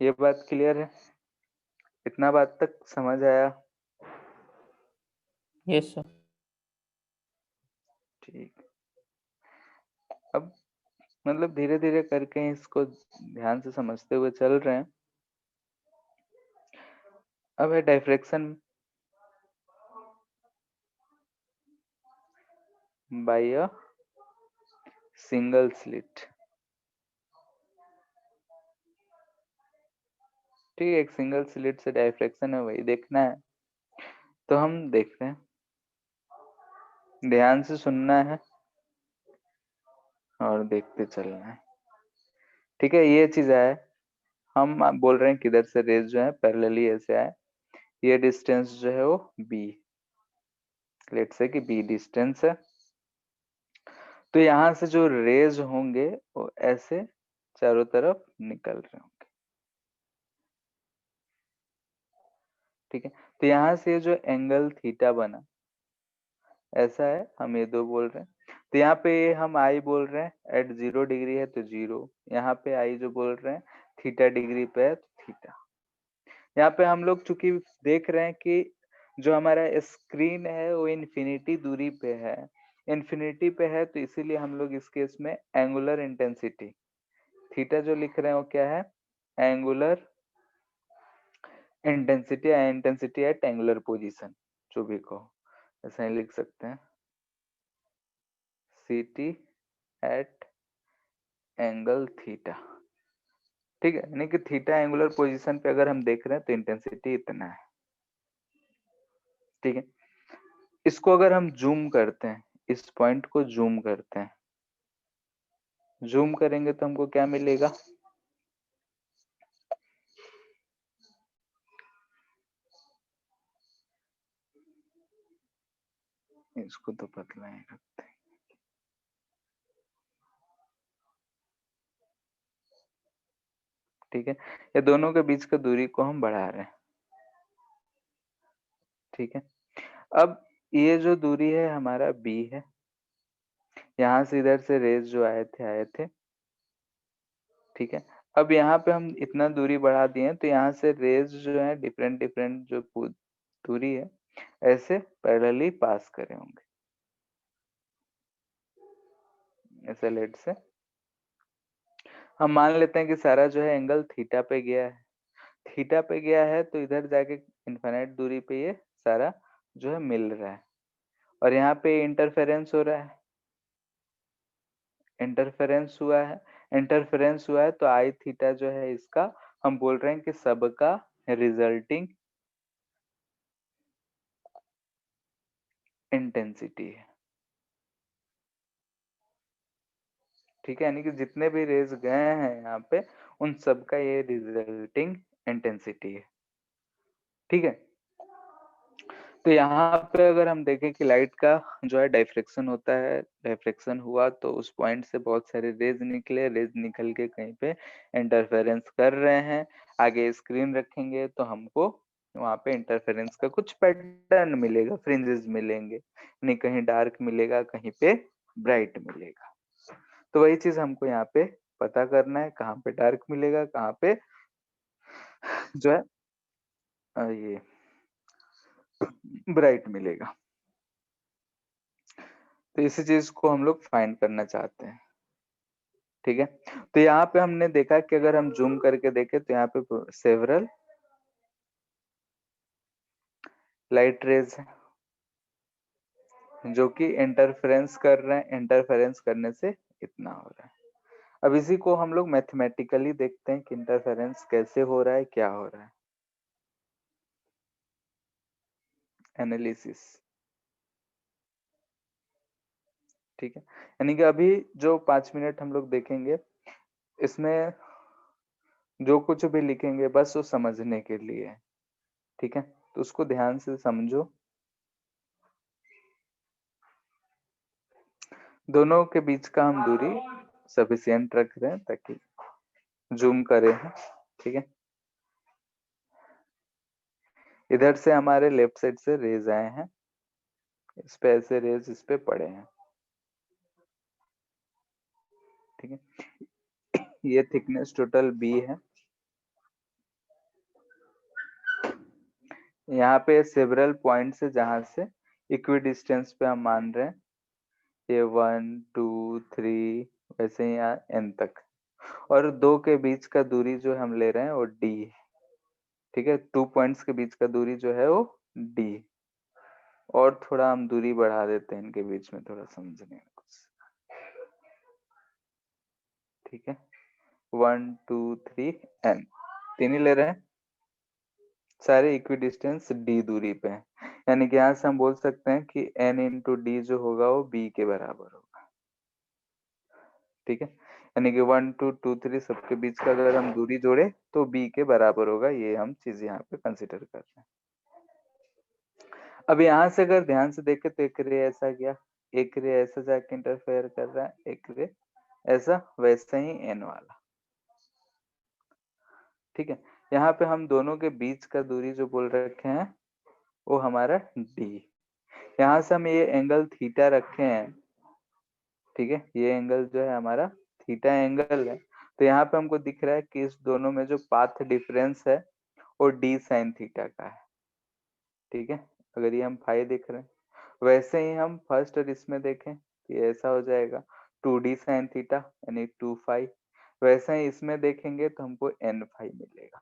ये बात क्लियर है? इतना बात तक समझ आया? Yes sir. ठीक, अब मतलब धीरे धीरे करके इसको ध्यान से समझते हुए चल रहे हैं। अब है diffraction by a single slit. ठीक है, एक सिंगल स्लिट से डायफ्रैक्शन है वही देखना है, तो हम देखते हैं, ध्यान से सुनना है और देखते चलना है। ठीक है, ये चीज है, हम बोल रहे हैं किधर से रेज जो है पैरेलली ऐसे आए, ये डिस्टेंस जो है वो बी, लेट्स से कि बी डिस्टेंस है, तो यहाँ से जो रेज होंगे वो ऐसे चारों तरफ निकल रहे होंगे। ठीक है, तो यहाँ से जो एंगल थीटा बना ऐसा है, हम ये दो बोल रहे हैं, तो यहाँ पे हम आई बोल रहे हैं एट 0 डिग्री है तो 0, यहाँ पे आई जो बोल रहे हैं थीटा डिग्री पे है, तो थीटा। यहाँ पे हम लोग चूंकि देख रहे हैं कि जो हमारा स्क्रीन है वो इन्फिनिटी दूरी पे है, इन्फिनिटी पे है, तो इसीलिए हम लोग इस केस में एंगुलर इंटेंसिटी थीटा जो लिख रहे हैं वो क्या है, angular intensity at angular position, जो भी कहो ऐसा ही लिख सकते हैं, ct एट एंगल थीटा। ठीक है, यानी कि थीटा एंगुलर पोजीशन पे अगर हम देख रहे हैं तो इंटेंसिटी इतना है। ठीक है, इसको अगर हम जूम करते हैं, इस पॉइंट को जूम करते हैं, जूम करेंगे तो हमको क्या मिलेगा, इसको तो पतला ही रखते हैं। ठीक है, ये दोनों के बीच का दूरी को हम बढ़ा रहे हैं। ठीक है, अब ये जो दूरी है हमारा b है, यहाँ से इधर से रेज जो आए थे। ठीक है, अब यहाँ पे हम इतना दूरी बढ़ा दिए हैं, तो यहाँ से रेज जो है डिफरेंट डिफरेंट जो दूरी है ऐसे पैरेलली पास करे होंगे, ऐसे लेट से हम मान लेते हैं कि सारा जो है एंगल थीटा पे गया है, थीटा पे गया है तो इधर जाके इनफाइनाइट दूरी पे ये सारा जो है मिल रहा है, और यहाँ पे इंटरफेरेंस हो रहा है, इंटरफेरेंस हुआ है तो आई थीटा जो है इसका हम बोल रहे हैं कि सबका रिजल्टिंग इंटेंसिटी है। ठीक है, यानी कि जितने भी रेज गए हैं यहाँ पे उन सब का ये रिजल्टिंग इंटेंसिटी है। ठीक है, तो यहाँ पे अगर हम देखें कि लाइट का जो है डाइफ्रेक्शन होता है, डाइफ्रेक्शन हुआ तो उस पॉइंट से बहुत सारे रेज निकले, रेज निकल के कहीं पे इंटरफेरेंस कर रहे हैं, आगे स्क्रीन रखेंगे तो हमको वहां पे इंटरफेरेंस का कुछ पैटर्न मिलेगा, फ्रिंजेस मिलेंगे, नहीं कहीं डार्क मिलेगा, कहीं पे ब्राइट मिलेगा। तो वही चीज हमको यहाँ पे पता करना है, कहाँ पे डार्क मिलेगा, कहाँ पे जो है ये ब्राइट मिलेगा। तो इसी चीज को हम लोग फाइंड करना चाहते हैं। ठीक है, तो यहाँ पे हमने देखा कि अगर हम जूम करके देखें तो यहाँ पे सेवरल लाइट रेज है जो कि इंटरफेरेंस कर रहे हैं, इंटरफेरेंस करने से इतना हो रहा है। अब इसी को हम लोग मैथमेटिकली देखते हैं कि इंटरफेरेंस कैसे हो रहा है, क्या हो रहा है, एनालिसिस। ठीक है, यानी कि अभी जो 5 मिनट हम लोग देखेंगे इसमें जो कुछ भी लिखेंगे बस वो समझने के लिए है। ठीक है, तो उसको ध्यान से समझो। दोनों के बीच का हम दूरी सफिशिएंट रख रहे हैं ताकि जूम करें हैं। ठीक है, इधर से हमारे लेफ्ट साइड से रेज आए हैं, इस पे ऐसे रेज इस पे पड़े हैं। ठीक है, ये थिकनेस टोटल बी है, यहाँ पे सेवरल पॉइंट्स है जहां से इक्वी डिस्टेंस पे हम मान रहे हैं ये 1 2 3 वैसे ही यहाँ एन तक, और दो के बीच का दूरी जो हम ले रहे हैं वो डी। ठीक है, 2 पॉइंट्स के बीच का दूरी जो है वो डी, और थोड़ा हम दूरी बढ़ा देते हैं इनके बीच में थोड़ा समझने में कुछ। ठीक है, 1 2 3 एन, तीन ही ले रहे हैं, सारे इक्वी डिस्टेंस डी दूरी पे हैं, यानी कि यहाँ से हम बोल सकते हैं कि एन इंटू डी जो होगा वो बी के बराबर होगा। ठीक है, यानी कि 1 2 2 3 सबके बीच का अगर हम दूरी जोड़े तो बी के बराबर होगा, ये हम चीज यहाँ पे कंसिडर कर रहे हैं। अब यहाँ से अगर ध्यान से देखे तो एक रे ऐसा गया, एक रे ऐसा जाके इंटरफेयर कर रहा है, एक रे ऐसा, वैसे ही एन वाला। ठीक है, यहाँ पे हम दोनों के बीच का दूरी जो बोल रखे हैं वो हमारा डी, यहाँ से हम ये एंगल थीटा रखे हैं। ठीक है, ये एंगल जो है हमारा थीटा एंगल है, तो यहाँ पे हमको दिख रहा है कि इस दोनों में जो पाथ डिफरेंस है वो d sin थीटा का है। ठीक है, अगर ये हम फाई देख रहे हैं, वैसे ही हम फर्स्ट और इसमें देखें कि ऐसा हो जाएगा 2d sin थीटा यानी 2 फाई। वैसे ही इसमें देखेंगे तो हमको n फाई मिलेगा।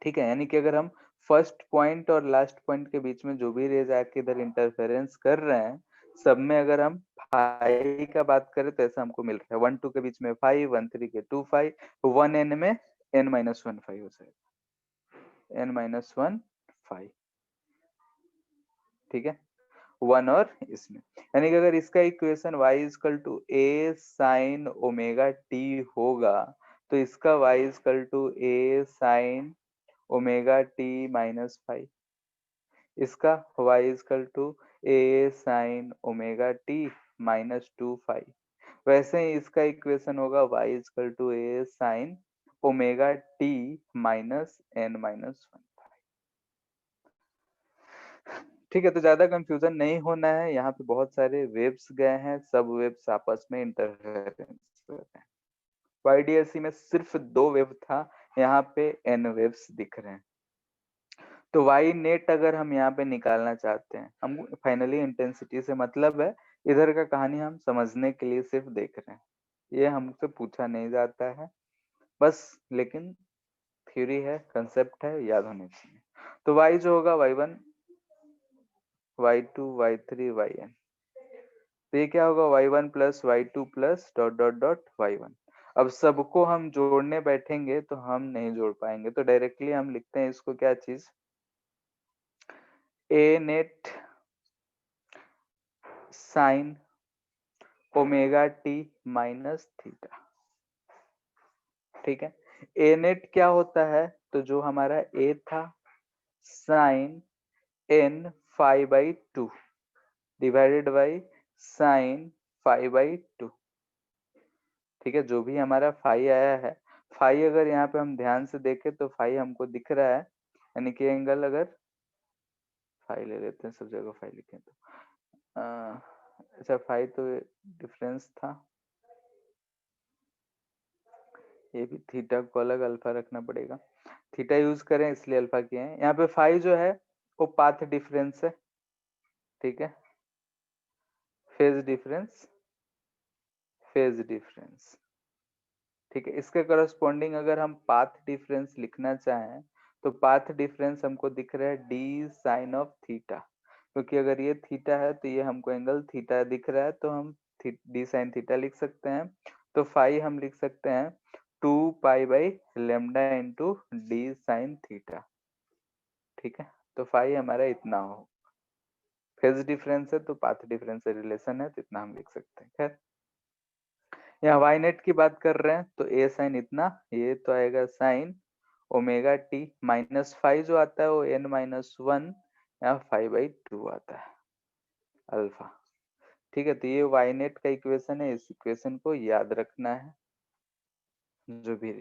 ठीक है, यानी कि अगर हम फर्स्ट पॉइंट और लास्ट पॉइंट के बीच में जो भी रेज आके इधर इंटरफेरेंस कर रहे हैं, सब में अगर हम फाई का बात करें तो ऐसा हमको मिल रहा है 1 2 के बीच में 5, 1 3 के 2 5, 1 n में n माइनस 1 5 हो जाएगा, n माइनस 1 5। ठीक है, 1 और इसमें, यानी कि अगर इसका equation y equal to a sine omega t होगा तो इसका y equal to a sine omega t minus 5, इसका y equal to a sine omega t minus 2 5। वैसे ही इसका इक्वेशन होगा y equal to a sine omega t minus n minus 1। ठीक है, तो ज्यादा कंफ्यूजन नहीं होना है। यहाँ पे बहुत सारे वेव्स गए हैं, सब वेव्स आपस में इंटरफेरेंस कर रहे हैं। YDSC में सिर्फ 2 वेव था, यहाँ पे n वेव्स दिख रहे हैं। तो y नेट अगर हम यहाँ पे निकालना चाहते हैं, हम फाइनली इंटेंसिटी से मतलब है, इधर का कहानी हम समझने के लिए सिर्फ देख रहे हैं, ये हमसे पूछा नहीं जाता है बस, लेकिन थ्योरी है, कंसेप्ट है, याद होने चाहिए। तो y जो होगा y1 y2 y3 yn, तो ये क्या होगा y1 plus y2 plus dot dot dot y1। अब सबको हम जोड़ने बैठेंगे तो हम नहीं जोड़ पाएंगे, तो डायरेक्टली हम लिखते हैं इसको क्या चीज, a net sine omega T minus theta. ठीक है, a नेट क्या होता है, तो जो हमारा a था sine n five by two divided by sine five by two. ठीक है, जो भी हमारा फाई आया है, फाई अगर यहाँ पे हम ध्यान से देखें तो फाई हमको दिख रहा है, यानी कि एंगल अगर फाई ले लेते हैं, सब जगह फाई लिखें तो अच्छा फाई तो डिफरेंस था, ये भी थीटा को अलग अल्फा रखना पड़ेगा, थीटा यूज करें इसलिए अल्फा किए हैं। यहाँ पे फाई जो है वो पाथ डिफरेंस है। ठीक है, फेज डिफरेंस, फेज डिफरेंस। ठीक है, इसके करस्पॉन्डिंग अगर हम पाथ डिफरेंस लिखना चाहें तो पाथ डिफरेंस हमको दिख रहा है डी साइन ऑफ थीटा, क्योंकि अगर ये थीटा है तो ये हमको एंगल थीटा दिख रहा है, तो हम डी साइन थीटा लिख सकते हैं। तो फाई हम लिख सकते हैं 2 pi by lambda into d sine theta. ठीक है, तो फाई हमारा इतना हो, फेज डिफरेंस है तो पाथ डिफरेंस से रिलेशन है, तो इतना हम लिख सकते हैं। खैर, यहाँ वाई नेट की बात कर रहे हैं तो ए साइन इतना, ये तो आएगा साइन ओमेगा टी माइनस 5 जो आता है वो n माइनस 1 या 5/2 आता है अल्फा। ठीक है, तो ये वाई नेट का इक्वेशन है, इस इक्वेशन को याद रखना है जो भी।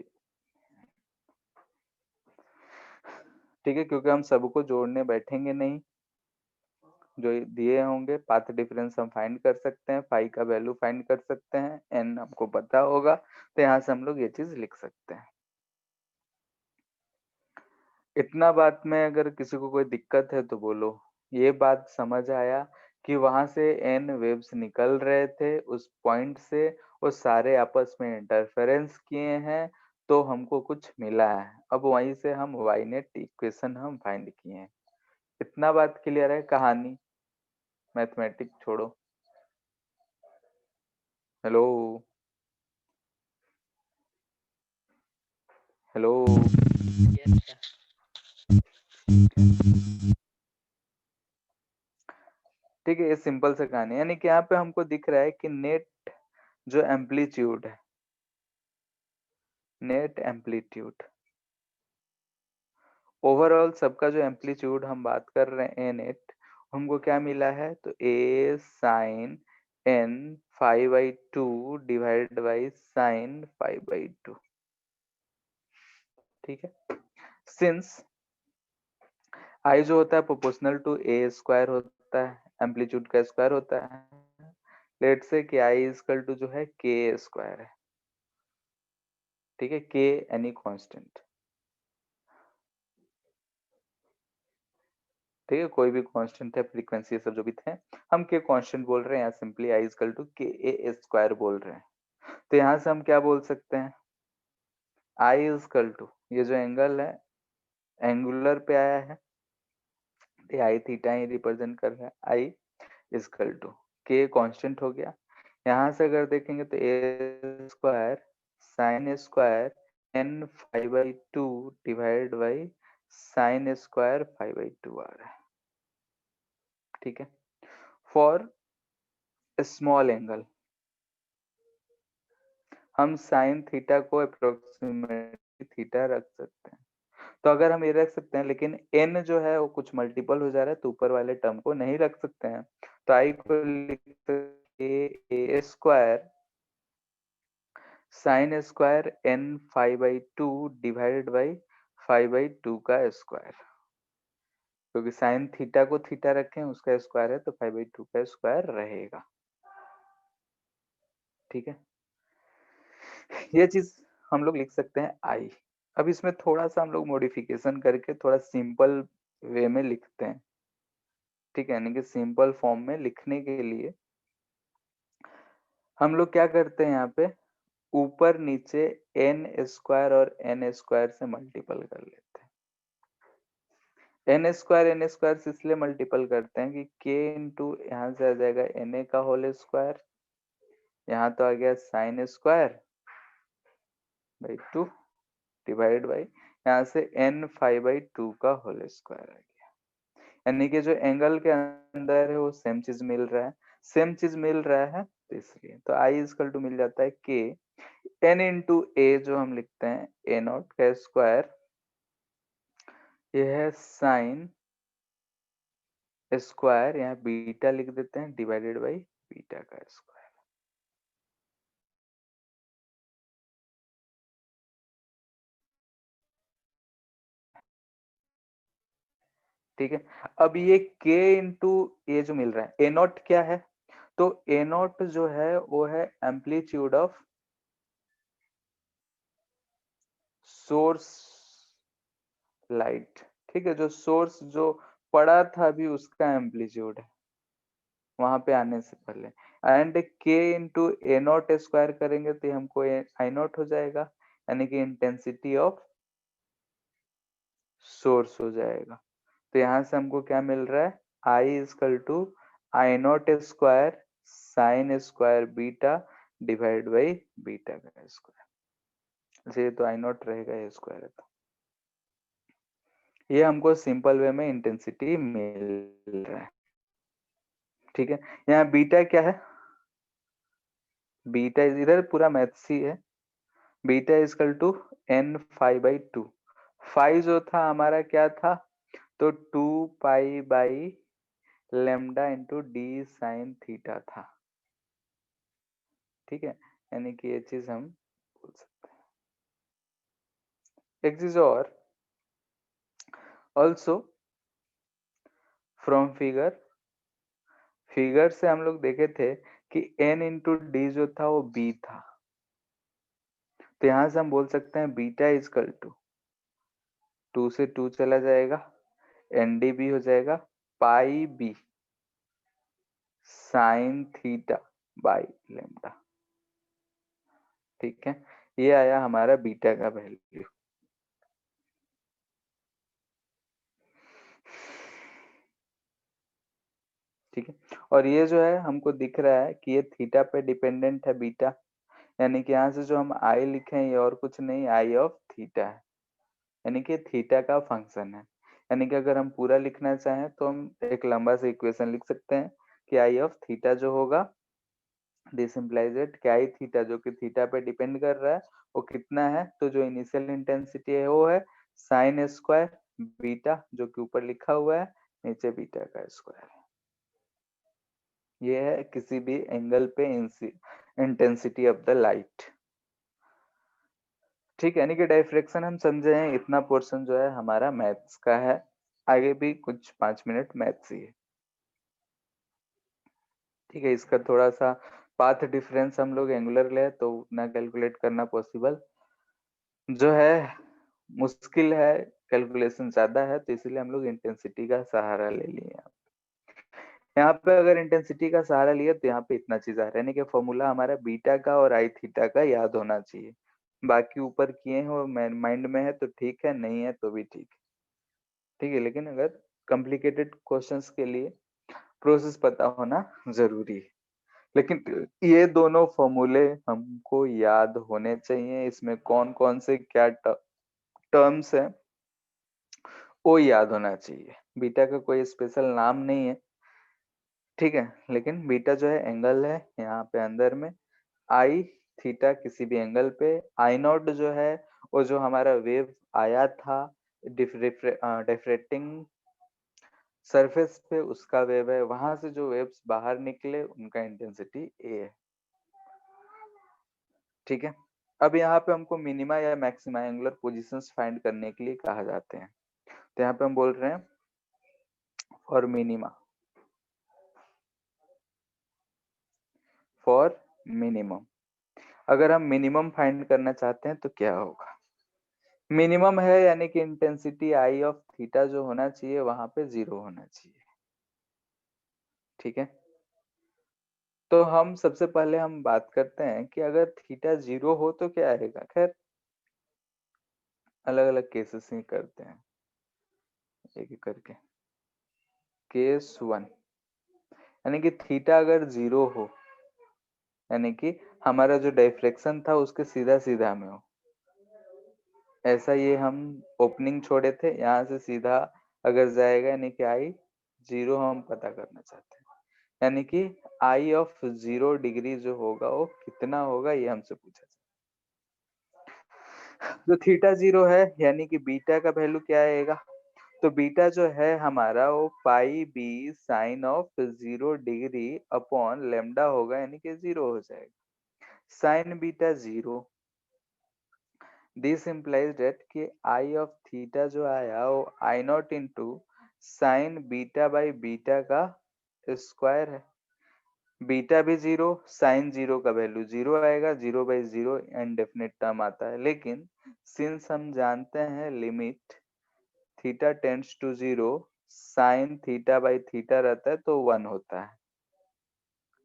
ठीक है, क्योंकि हम सबको जोड़ने बैठेंगे नहीं, जो दिए होंगे पाथ डिफरेंस हम फाइंड कर सकते हैं, फाई का वैल्यू फाइंड कर सकते हैं, एन हमको पता होगा, तो यहाँ से हम लोग ये चीज लिख सकते हैं। इतना बात में अगर किसी को कोई दिक्कत है तो बोलो। ये बात समझ आया कि वहां से एन वेव्स निकल रहे थे, उस पॉइंट से वो सारे आपस में इंटरफेरेंस किए हैं, तो हमको कुछ मिला है। अब वहीं से हम वाई नेट इक्वेशन हम फाइंड किए हैं। इतना बात क्लियर है, कहानी मैथमेटिक्स छोड़ो। Hello, hello. Yes sir. ठीक है, ये सिंपल सा कहानी है, यानी कि यहाँ पे हमको दिख रहा है कि नेट जो एम्पलीट्यूड है, नेट एम्पलीट्यूड ओवरऑल सबका जो एम्पलीट्यूड हम बात कर रहे हैं ए नेट, हमको क्या मिला है, तो a sine n 5/2 divided by sine 5/2। ठीक है, सिंस आई जो होता है प्रोपोर्शनल टू ए स्क्वायर होता है, एम्पलीट्यूड का स्क्वायर होता है, लेट से कि आई इजकल टू जो है के स्क्वायर है। ठीक है, के एनी कांस्टेंट, ठीक है, कोई भी कांस्टेंट है, फ्रीक्वेंसी ये सब जो भी थे, हम के कांस्टेंट बोल रहे हैं, यहाँ सिंपली आई इक्वल टू के ए स्क्वायर बोल रहे हैं। तो यहाँ से हम क्या बोल सकते हैं, आई इक्वल टू ये जो एंगल है एंगुलर पे आया है, तो आई थीटा ही रिप्रेजेंट कर रहा है, I equal to k constant हो गया। यहाँ से अगर देखेंगे तो a square sine square n 5/2 divide by sine square 5/2 आ रहा है, ठीक है। फॉर स्मॉल एंगल हम साइन थीटा को अप्रोक्सीमेटली थीटा रख सकते हैं। तो अगर हम ये रख सकते हैं, लेकिन n जो है वो कुछ मल्टीपल हो जा रहा है, तो ऊपर वाले टर्म को नहीं रख सकते हैं। तो आई को लिख सकते a square sine square n 5/2 divided by 5/2 का स्क्वायर, क्योंकि साइन थीटा को थीटा रखें उसका स्क्वायर है, तो 5/2 का स्क्वायर रहेगा, ठीक है। ये चीज हम लोग लिख सकते हैं आई। अब इसमें थोड़ा सा हम लोग मॉडिफिकेशन करके थोड़ा सिंपल वे में लिखते हैं, ठीक है, यानी कि सिंपल फॉर्म में लिखने के लिए हम लोग क्या करते हैं, यहाँ पे ऊपर नीचे एन स्क्वायर और एन स्क्वायर से मल्टीपल कर लेते हैं। एन स्क्वायर से इसलिए मल्टीपल करते हैं कि के इंटू यहाँ से आ जाएगा एन ए का होल स्क्वायर, यहाँ तो आ गया sine square by 2 divide by यहाँ से n 5/2 का होल स्क्वायर आ गया। यानी कि जो एंगल के अंदर है वो सेम चीज मिल रहा है, सेम चीज मिल रहा है, तो इसलिए तो आई इक्वल टू मिल जाता है के एन इंटू ए जो हम लिखते हैं ए नॉट का स्क्वायर, ये है साइन स्क्वायर, यहाँ बीटा लिख देते हैं डिवाइडेड बाई बीटा का स्क्वायर, ठीक है। अब ये k इंटू ए जो मिल रहा है ए नॉट क्या है, तो ए नॉट जो है वो है एम्पलीट्यूड ऑफ सोर्स लाइट, ठीक है, जो सोर्स जो पड़ा था अभी उसका एम्पलीट्यूड है वहां पे आने से पहले। एंड के इंटू ए नॉट स्क्वायर करेंगे तो हमको आई नॉट हो जाएगा, यानी कि इंटेंसिटी ऑफ सोर्स हो जाएगा। तो यहाँ से हमको क्या मिल रहा है, I equal to I not square sine square beta divide by beta का स्क्वायर, ये तो आई नॉट रहेगा, ये स्क्वायर है, तो ये हमको सिंपल वे में इंटेंसिटी मिल रहा है, ठीक है। यहाँ बीटा क्या है, बीटा इधर पूरा मैथ्स ही है, बीटा इजकल टू n 5/2, 5 जो था हमारा क्या था, तो 2 pi lambda into d sine theta था, ठीक है, यानी कि ये चीज हम बोल सकते हैं। एक चीज और, ऑल्सो फ्रॉम फिगर से हम लोग देखे थे कि n इंटू डी जो था वो b था, तो यहां से हम बोल सकते हैं बीटा इजकल टू 2 से 2 चला जाएगा, एन डी बी हो जाएगा pi b sine theta by lambda, ठीक है। ये आया हमारा बीटा का वैल्यू, ठीक है। और ये जो है हमको दिख रहा है कि ये थीटा पे डिपेंडेंट है बीटा, यानी कि यहाँ से जो हम आई लिखे हैं ये और कुछ नहीं आई ऑफ थीटा है, यानी कि थीटा का फंक्शन है। यानी कि अगर हम पूरा लिखना चाहें तो हम एक लंबा सा इक्वेशन लिख सकते हैं कि आई ऑफ थीटा जो होगा, दिस इम्प्लाइज इट कि आई थीटा जो कि थीटा पे डिपेंड कर रहा है वो कितना है, तो जो इनिशियल इंटेंसिटी है वो है साइन स्क्वायर बीटा जो कि ऊपर लिखा हुआ है, नीचे बीटा का स्क्वायर है। ये है किसी भी एंगल पे इंटेंसिटी ऑफ द लाइट, ठीक है। यानी कि डायफ्रेक्शन हम समझे हैं, इतना पोर्शन जो है हमारा मैथ्स का है, आगे भी कुछ 5 मिनट मैथ्स ही है, ठीक है। इसका थोड़ा सा पाथ डिफरेंस हम लोग एंगुलर ले तो उतना कैलकुलेट करना पॉसिबल जो है मुश्किल है, कैलकुलेशन ज्यादा है, तो इसलिए हम लोग इंटेंसिटी का सहारा ले लिए। यहाँ पे अगर इंटेंसिटी का सहारा लिया तो यहाँ पे इतना चीज आ रहा है, यानी कि फॉर्मूला हमारा बीटा का और आई थीटा का याद होना चाहिए। बाकी ऊपर किए हैं और माइंड में है तो ठीक है, नहीं है तो भी ठीक है। ठीक है, लेकिन अगर कॉम्प्लिकेटेड क्वेश्चंस के लिए प्रोसेस पता होना जरूरी है। लेकिन ये दोनों फॉर्मूले हमको याद होने चाहिए, इसमें कौन कौन से क्या टर्म्स है वो याद होना चाहिए। बीटा का कोई स्पेशल नाम नहीं है, ठीक है, लेकिन बीटा जो है एंगल है यहाँ पे अंदर में, आई थीटा किसी भी एंगल पे, आई नॉट जो है वो जो हमारा वेव आया था डिफ्रेक्टिंग सरफेस पे, उसका वेव है, वहां से जो वेव्स बाहर निकले उनका इंटेंसिटी ए है। ठीक है, अब यहाँ पे हमको मिनिमा या मैक्सिमा एंगुलर पोजीशंस फाइंड करने के लिए कहा जाते हैं, तो यहाँ पे हम बोल रहे हैं फॉर मिनिमा, फॉर मिनिमम। अगर हम मिनिमम फाइंड करना चाहते हैं तो क्या होगा, मिनिमम है यानी कि इंटेंसिटी आई ऑफ थीटा जो होना चाहिए वहां पे 0 होना चाहिए। ठीक है, तो हम सबसे पहले हम बात करते हैं कि अगर थीटा 0 हो तो क्या आएगा। खैर अलग अलग केसेस ही करते हैं एक एक करके। केस 1, यानी कि थीटा अगर 0 हो, यानी कि हमारा जो डायफ्रेक्शन था उसके सीधा सीधा में हो, ऐसा ये हम ओपनिंग छोड़े थे, यहाँ से सीधा अगर जाएगा, यानी कि आई 0 हम पता करना चाहते हैं, यानी कि आई ऑफ 0 डिग्री जो होगा वो कितना होगा ये हमसे पूछा जाए। तो थीटा 0 है यानी कि बीटा का वैल्यू क्या आएगा, तो बीटा जो है हमारा वो pi b sine of 0 degree upon lambda होगा, यानी कि 0 हो जाएगा। Sine beta 0, this implies that कि आई ऑफ थीटा जो आया वो I not into sine beta by beta का स्क्वायर है। बीटा भी 0, साइन 0 का वैल्यू 0 आएगा, 0/0 इनडेफिनिट टर्म आता है, लेकिन सिंस हम जानते हैं limit theta tends to 0, sine theta by theta रहता है तो 1 होता है।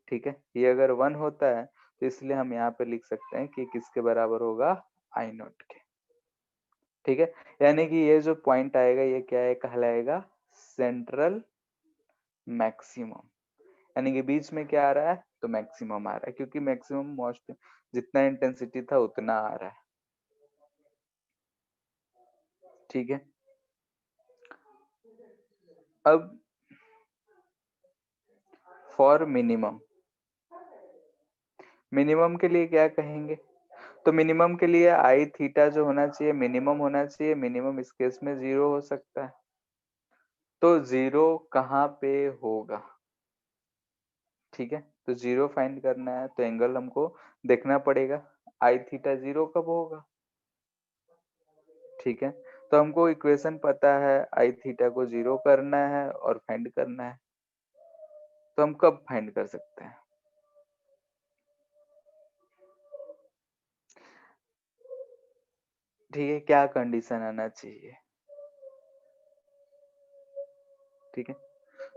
ठीक है, ये अगर 1 होता है तो इसलिए हम यहाँ पे लिख सकते हैं कि किसके बराबर होगा, आई नॉट के। ठीक है, यानी कि ये जो पॉइंट आएगा ये क्या है, कहलाएगा सेंट्रल मैक्सिमम, यानी कि बीच में क्या आ रहा है, तो मैक्सिमम आ रहा है, क्योंकि मैक्सिमम मोस्ट जितना इंटेंसिटी था उतना आ रहा है। ठीक है, अब फॉर मिनिमम, मिनिमम के लिए क्या कहेंगे, तो मिनिमम के लिए आई थीटा जो होना चाहिए मिनिमम होना चाहिए, मिनिमम इस केस में 0 हो सकता है, तो 0 कहाँ पे होगा। ठीक है, तो 0 फाइंड करना है तो एंगल हमको देखना पड़ेगा, आई थीटा 0 कब होगा। ठीक है, तो हमको इक्वेशन पता है, आई थीटा को 0 करना है और फाइंड करना है, तो हम कब फाइंड कर सकते हैं। ठीक है, क्या कंडीशन आना चाहिए। ठीक है,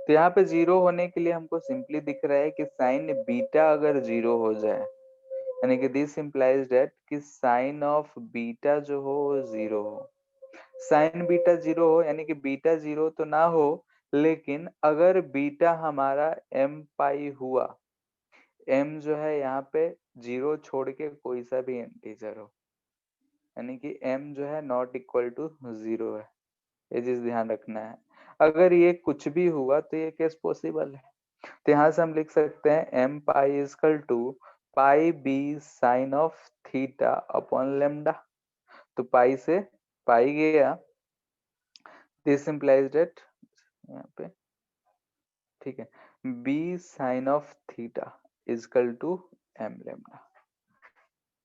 तो यहाँ पे 0 होने के लिए हमको सिंपली दिख रहा है कि साइन बीटा अगर 0 हो जाए, यानी कि दिस इंप्लाइज दैट कि साइन ऑफ बीटा जो हो वो 0 हो। साइन बीटा 0 हो यानी कि बीटा 0 तो ना हो, लेकिन अगर बीटा हमारा एम पाई हुआ, एम जो है यहाँ पे 0 छोड़ के कोई सा भी इंटीजर हो, यानी कि एम जो है नॉट इक्वल टू 0 है, ये चीज ध्यान रखना है। अगर ये कुछ भी हुआ तो ये केस पॉसिबल है, तो यहाँ से हम लिख सकते हैं m pi equal to pi b sine of theta upon lambda, तो पाई से पाई गया, दिस इम्प्लाइज डेट यहाँ पे, ठीक है, b sine of theta equal to m lambda.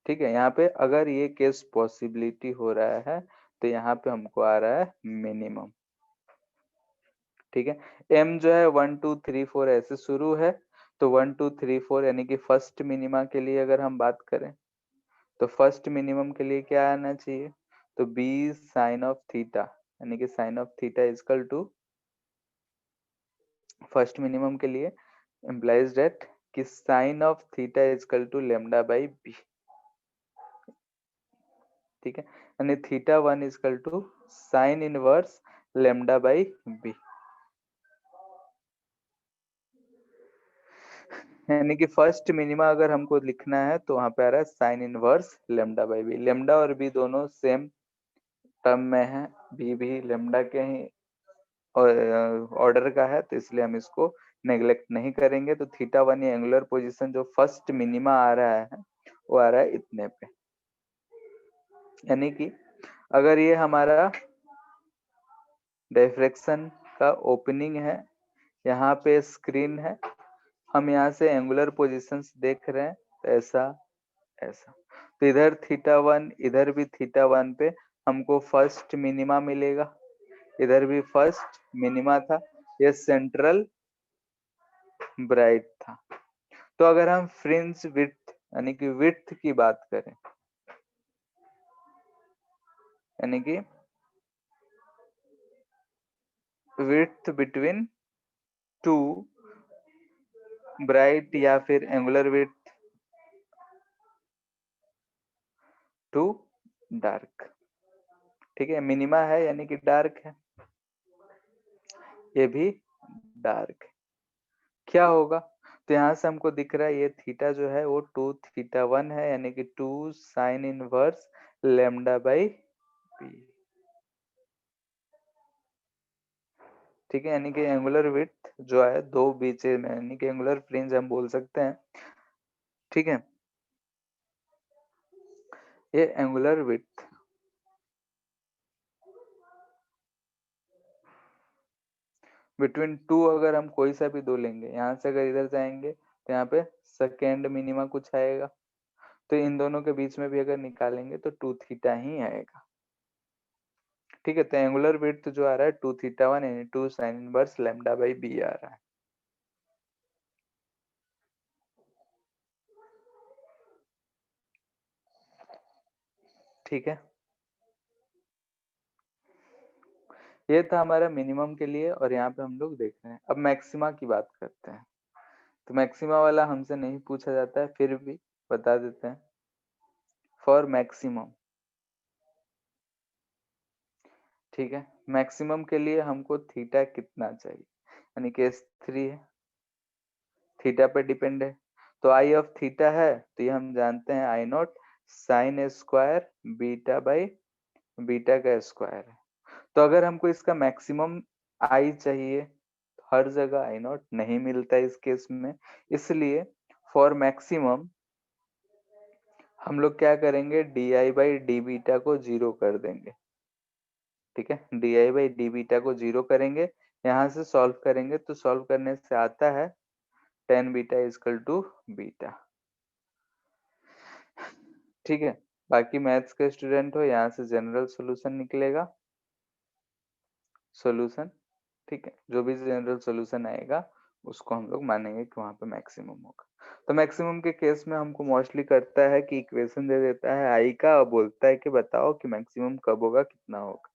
ठीक है, यहाँ पे अगर ये केस पॉसिबिलिटी हो रहा है तो यहाँ पे हमको आ रहा है मिनिमम। ठीक है, एम जो है 1 2 3 4 ऐसे शुरू है, तो 1 2 3 4 यानी कि फर्स्ट मिनिमा के लिए अगर हम बात करें तो फर्स्ट मिनिमम के लिए क्या आना चाहिए, तो बी साइन ऑफ थीटा, यानी कि sine of theta equal to first minimum के लिए इम्प्लाइज दैट कि sine of theta equal to lambda by b. ठीक है, यानी theta one equal to sine inverse lambda by b, यानी कि फर्स्ट मिनिमा अगर हमको लिखना है तो वहां पे आ रहा है sine inverse lambda by b. Lambda और बी दोनों सेम टर्म में है, बी भी लेमडा के ही ऑर्डर का है, तो इसलिए हम इसको नेग्लेक्ट नहीं करेंगे। तो थीटा वन या एंगुलर पोजीशन जो फर्स्ट मिनिमा आ रहा है वो आ रहा है इतने पे, यानी कि अगर ये हमारा डिफ्रैक्शन का ओपनिंग है, यहाँ पे स्क्रीन है, हम यहाँ से एंगुलर पोजीशंस देख रहे हैं, तो ऐसा ऐसा, तो इधर थीटा वन, इधर भी थीटा वन पे हमको फर्स्ट मिनिमा मिलेगा, इधर भी फर्स्ट मिनिमा था, ये सेंट्रल ब्राइट था। तो अगर हम फ्रिंज विड्थ यानी कि विड्थ की बात करें, यानी कि विड्थ बिटवीन टू ब्राइट या फिर एंगुलर विड्थ टू डार्क, ठीक है, मिनिमा है यानी कि डार्क है, ये भी डार्क है, क्या होगा, तो यहाँ से हमको दिख रहा है ये थीटा जो है वो टू थीटा वन है, यानी कि two sine inverse lambda by b. ठीक है, यानी कि एंगुलर विड्थ जो है दो बीचे में, यानी कि एंगुलर फ्रिंज हम बोल सकते हैं। ठीक है, ये एंगुलर विड्थ बिटवीन टू, अगर हम कोई सा भी दो लेंगे, यहाँ से अगर इधर जाएंगे तो यहाँ पे सेकेंड मिनिमा कुछ आएगा, तो इन दोनों के बीच में भी अगर निकालेंगे तो टू थीटा ही आएगा। ठीक है, तो एंगुलर विड्थ जो आ रहा है टू थीटा वन यानी two sine inverse lambda by b आ रहा है। ठीक है, ये था हमारा मिनिमम के लिए, और यहाँ पे हम लोग देख रहे हैं। अब मैक्सिमा की बात करते हैं, तो मैक्सिमा वाला हमसे नहीं पूछा जाता है, फिर भी बता देते हैं। फॉर मैक्सिमम, ठीक है, मैक्सिमम के लिए हमको थीटा कितना चाहिए, यानी कि S3 है, थीटा पे डिपेंड है, तो आई ऑफ थीटा है, तो ये हम जानते हैं I not sine square beta by beta का स्क्वायर है। तो अगर हमको इसका मैक्सिमम आई चाहिए, तो हर जगह आई नॉट नहीं मिलता इस केस में, इसलिए फॉर मैक्सिमम हम लोग क्या करेंगे, D I by D beta को जीरो कर देंगे। ठीक है, D I by D beta को जीरो करेंगे, यहाँ से सॉल्व करेंगे, तो सॉल्व करने से आता है tan beta equal to beta. ठीक है, बाकी मैथ्स के स्टूडेंट हो, यहाँ से जनरल सॉल्यूशन निकलेगा, सॉल्यूशन, ठीक है, जो भी जनरल सॉल्यूशन आएगा उसको हम लोग मानेंगे कि वहां पे मैक्सिमम होगा। तो मैक्सिमम के केस में हमको मोस्टली करता है कि इक्वेशन दे देता है आई का और बोलता है कि बताओ कि मैक्सिमम कब होगा, कितना होगा।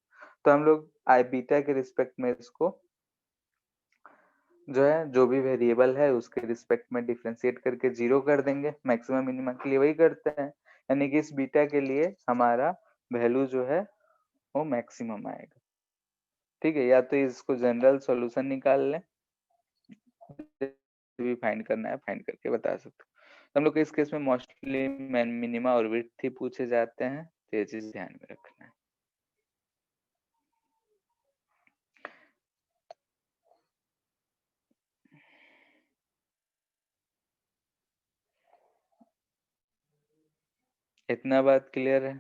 तो हम लोग आई बीटा के रिस्पेक्ट में इसको जो है, जो भी वेरिएबल है उसके रिस्पेक्ट में डिफरेंशिएट करके जीरो कर देंगे। मैक्सिमम मिनिमम के लिए वही करते हैं, यानी कि इस बीटा के लिए हमारा वैल्यू जो है वो मैक्सिमम आएगा। ठीक है, या तो इसको जनरल सॉल्यूशन निकाल लें, भी फाइंड करना है फाइंड करके बता सकते हो। तो हम लोग इस केस में मोस्टली मिनिमा और विड्थ ही पूछे जाते हैं, तो ये चीज ध्यान में रखना है। इतना बात क्लियर है?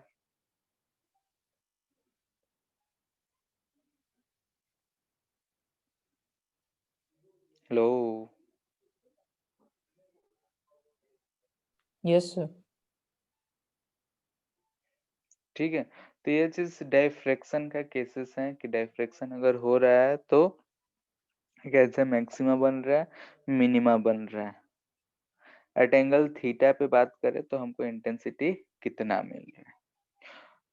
Hello, yes sir. ठीक है, तो ये चीज डाइफ्रैक्शन का केसेस है कि डाइफ्रैक्शन अगर हो रहा है तो कैसे मैक्सिमा बन रहा है, मिनिमा बन रहा है। एट एंगल थीटा पे बात करें तो हमको इंटेंसिटी कितना मिल रहा है।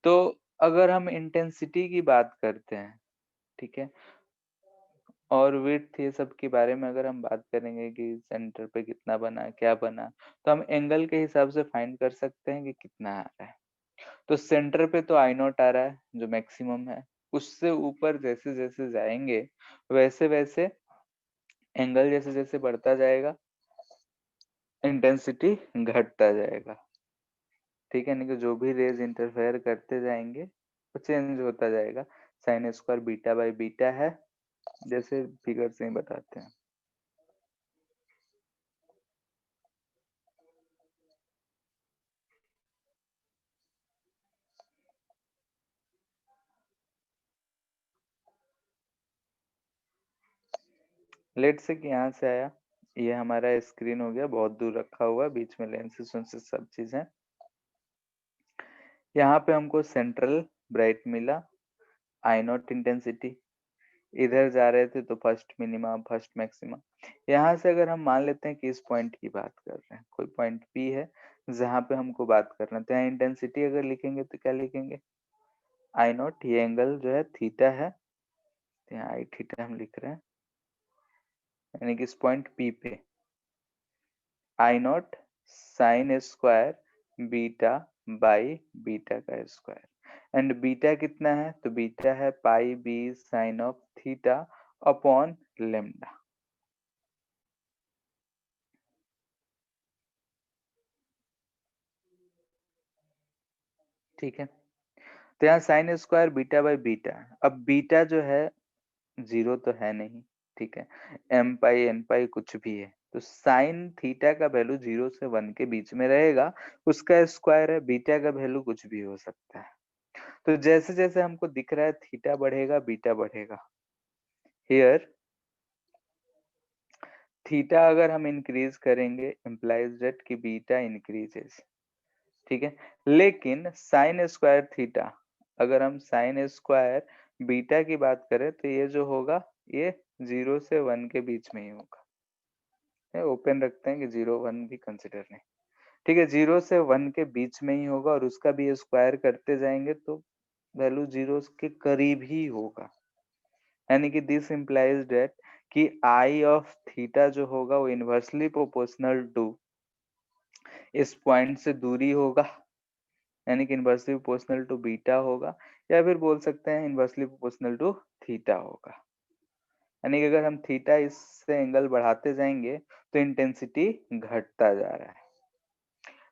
तो अगर हम इंटेंसिटी की बात करते हैं, ठीक है, और विड्थ ये सब के बारे में अगर हम बात करेंगे कि सेंटर पे कितना बना, क्या बना, तो हम एंगल के हिसाब से फाइंड कर सकते हैं कि कितना आ रहा है। तो सेंटर पे तो आई नॉट आ रहा है जो मैक्सिमम है, उससे ऊपर जैसे जैसे जाएंगे वैसे वैसे एंगल जैसे जैसे बढ़ता जाएगा, इंटेंसिटी घटता जाएगा। ठीक है, यानी कि जो भी रेज इंटरफेयर करते जाएंगे वो चेंज होता जाएगा। Sign square beta by beta है, जैसे फिगर से ही बताते हैं। लेट से कि यहाँ से आया, ये हमारा स्क्रीन हो गया, बहुत दूर रखा हुआ, बीच में लेंसेज वेंसेज सब चीज है। यहाँ पे हमको सेंट्रल ब्राइट मिला, आई नॉट इंटेंसिटी, इधर जा रहे थे तो फर्स्ट मिनिमा फर्स्ट मैक्सिमा। यहाँ से अगर हम मान लेते हैं कि इस पॉइंट की बात कर रहे हैं, कोई पॉइंट पी है जहाँ पे हमको बात करना है, तो यहाँ इंटेंसिटी अगर लिखेंगे तो क्या लिखेंगे, आई नॉट, ये एंगल जो है थीटा है, तो यहाँ आई थीटा हम लिख रहे हैं, यानी कि इस पॉइंट पी पे I not sine square beta by beta का स्क्वायर। एंड बीटा कितना है, तो बीटा है pi b sine of theta upon lambda. ठीक है, तो यहाँ sine square beta by beta, अब बीटा जो है जीरो तो है नहीं, ठीक है, एम पाई एन पाई कुछ भी है, तो साइन थीटा का वैल्यू 0 से 1 के बीच में रहेगा, उसका स्क्वायर है, बीटा का वैल्यू कुछ भी हो सकता है। तो जैसे जैसे हमको दिख रहा है थीटा बढ़ेगा बीटा बढ़ेगा, हियर थीटा अगर हम इंक्रीज करेंगे इम्प्लाइज दैट कि बीटा इंक्रीजेस, ठीक है, लेकिन साइन स्क्वायर थीटा, अगर हम साइन स्क्वायर बीटा की बात करें तो ये जो होगा ये 0 से 1 के बीच में ही होगा, ओपन रखते हैं कि 0 1 भी कंसिडर नहीं, ठीक है, 0 से 1 के बीच में ही होगा, और उसका भी स्क्वायर करते जाएंगे तो वैल्यू 0 के करीब ही होगा, यानी कि दिस इम्प्लाइज डेट कि आई ऑफ थीटा जो होगा वो इनवर्सली प्रोपोर्शनल टू इस पॉइंट से दूरी होगा, यानी कि इनवर्सली प्रोपोर्शनल टू बीटा होगा, या फिर बोल सकते हैं इनवर्सली प्रोपोर्शनल टू थीटा होगा। यानी कि अगर हम थीटा इससे एंगल बढ़ाते जाएंगे तो इंटेंसिटी घटता जा रहा है।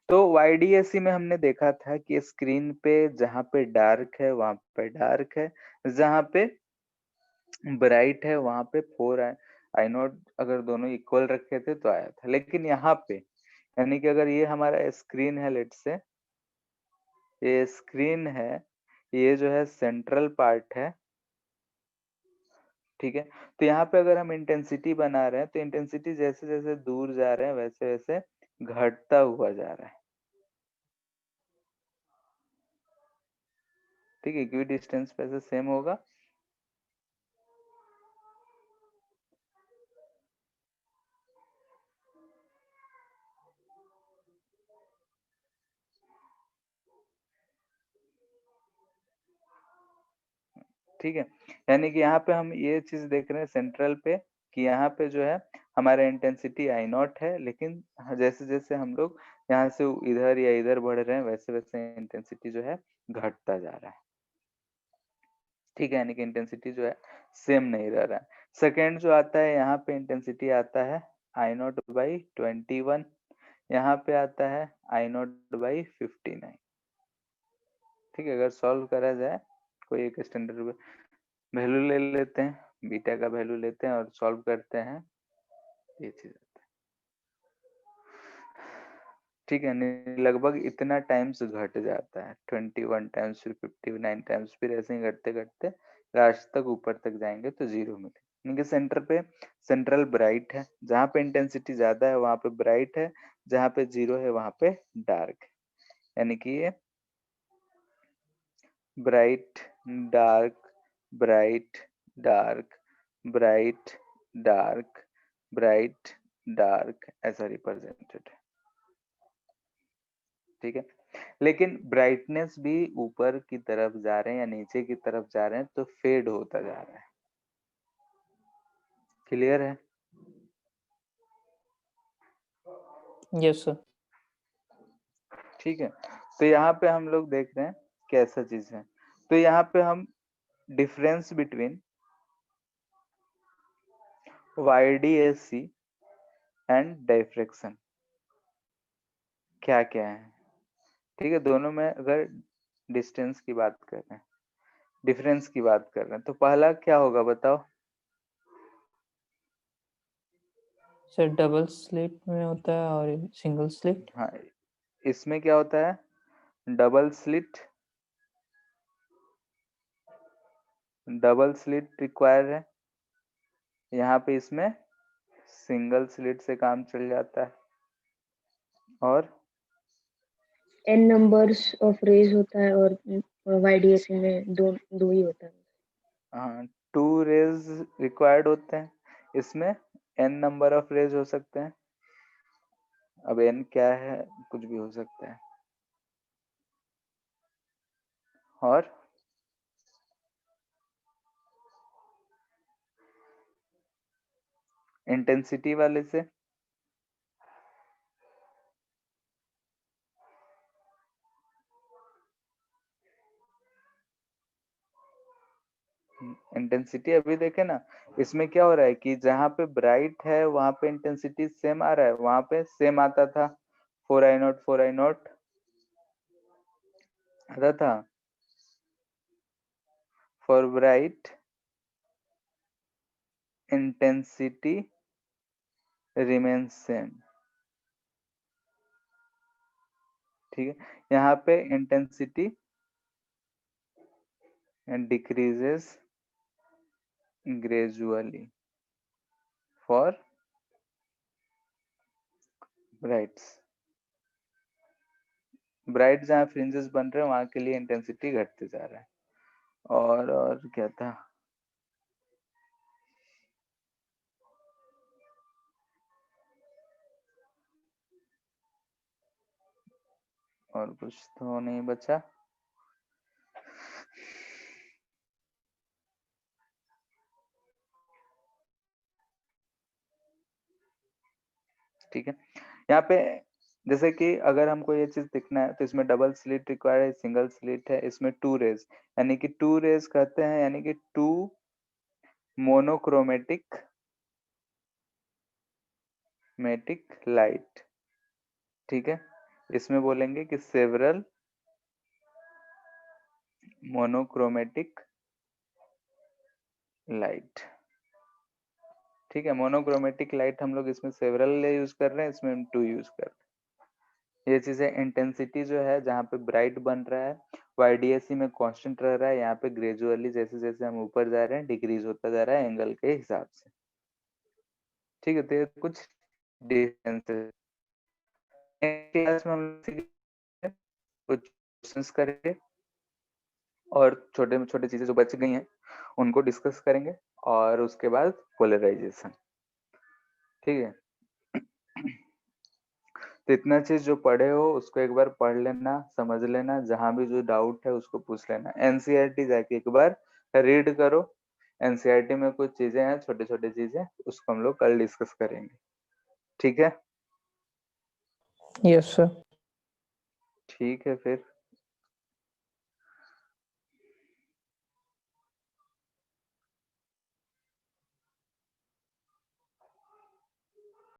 तो YDAC में हमने देखा था कि स्क्रीन पे जहां पे डार्क है वहां पे डार्क है, जहां पे ब्राइट है वहां पे 4 आई नॉट अगर दोनों इक्वल रखे थे तो आया था, लेकिन यहाँ पे यानी कि अगर ये हमारा स्क्रीन है, लेट से ये स्क्रीन है, ये जो है सेंट्रल पार्ट है, ठीक है, तो यहाँ पे अगर हम इंटेंसिटी बना रहे हैं तो इंटेंसिटी जैसे जैसे दूर जा रहे हैं वैसे वैसे घटता हुआ जा रहा है, ठीक है, इक्वी डिस्टेंस पे से सेम होगा। ठीक है, यानी कि यहाँ पे हम ये चीज देख रहे हैं सेंट्रल पे कि यहाँ पे जो है हमारा इंटेंसिटी आई नॉट है, लेकिन जैसे जैसे हम लोग यहाँ से इधर या इधर बढ़ रहे हैं वैसे वैसे इंटेंसिटी जो है घटता जा रहा है, ठीक है, यानी कि इंटेंसिटी जो है सेम नहीं रह रहा है। सेकेंड जो आता है यहाँ पे इंटेंसिटी आता है आई नॉट बाई 21, यहाँ पे आता है आई नॉट बाई 59, ठीक है, अगर सॉल्व करा जाए कोई एक स्टैंडर्ड वैल्यू ले लेते हैं, बीटा का वैल्यू लेते हैं और सॉल्व करते हैं, ये चीज आता है, ठीक है, लगभग इतना टाइम्स घट जाता है, 21 टाइम्स फिर 59 टाइम्स, फिर ऐसे ही घटते घटते लास्ट तक ऊपर तक जाएंगे तो जीरो मिले, यानी सेंटर पे सेंट्रल ब्राइट है, जहाँ पे इंटेंसिटी ज्यादा है वहां पे ब्राइट है, जहाँ पे जीरो है वहां पे डार्क है, यानी कि ये bright dark bright dark bright dark bright dark ऐसा रिप्रेजेंटेड है, ठीक है, लेकिन ब्राइटनेस भी ऊपर की तरफ जा रहे हैं या नीचे की तरफ जा रहे हैं तो फेड होता जा रहा है। क्लियर है? Yes sir. ठीक है, तो यहाँ पे हम लोग देख रहे हैं कैसा चीज है। तो यहाँ पे हम difference between YDAC and diffraction क्या क्या है। ठीक है, दोनों में अगर डिस्टेंस की बात कर रहे हैं, डिफरेंस की बात कर रहे हैं, तो पहला क्या होगा बताओ? सर डबल स्लिट में होता है और सिंगल स्लिट। हाँ, इसमें क्या होता है? Double slit, double slit require है। यहाँ पे इसमें सिंगल स्लिट से काम चल जाता है। और n नंबर्स ऑफ रेज होता है और YDAC में दो दो ही होता है। हाँ, 2 रेज रिक्वायर्ड होते हैं, इसमें n नंबर ऑफ रेज हो सकते हैं। अब n क्या है, कुछ भी हो सकता है। और इंटेंसिटी वाले से इंटेंसिटी अभी देखे ना, इसमें क्या हो रहा है कि जहां पे ब्राइट है वहां पे इंटेंसिटी सेम आ रहा है, वहां पे सेम आता था 4I0 4I0 आता था। For bright intensity remains same. ठीक है, यहाँ पे intensity decreases gradually for brights। Bright जहाँ फ्रिंजेस बन रहे हैं वहां के लिए इंटेंसिटी घटते जा रहा है। और क्या था? और कुछ तो नहीं बचा। ठीक है, यहाँ पे जैसे कि अगर हमको ये चीज दिखना है तो इसमें डबल स्लिट रिक्वायर्ड है, सिंगल स्लिट है, इसमें 2 रेज, यानी कि 2 रेज कहते हैं, यानी कि 2 मोनोक्रोमेटिक मेटिक लाइट। ठीक है, इसमें बोलेंगे कि सेवरल मोनोक्रोमेटिक लाइट। ठीक है, मोनोक्रोमेटिक लाइट हम लोग इसमें सेवरल यूज कर रहे हैं, इसमें हम 2 यूज कर रहे हैं। ये चीजें इंटेंसिटी जो है जहाँ पे ब्राइट बन रहा है YDAC में कांस्टेंट रह रहा है, यहाँ पे ग्रेजुअली जैसे जैसे हम ऊपर जा रहे हैं डिक्रीज होता जा रहा है एंगल के हिसाब से। ठीक है, तो ये कुछ डिफरेंसेस क्लास में हम सीखेंगे, कुछ क्वेश्चंस करेंगे और छोटे छोटे चीजें जो बच गई हैं उनको डिस्कस करेंगे और उसके बाद पोलराइजेशन। ठीक है, तो इतना चीज जो पढ़े हो उसको एक बार पढ़ लेना, समझ लेना, जहां भी जो डाउट है उसको पूछ लेना। NCERT जाके एक बार रीड करो, NCERT में कुछ चीजें हैं, छोटे छोटे चीजें, उसको हम लोग कल डिस्कस करेंगे। ठीक है? Yes sir. ठीक है फिर।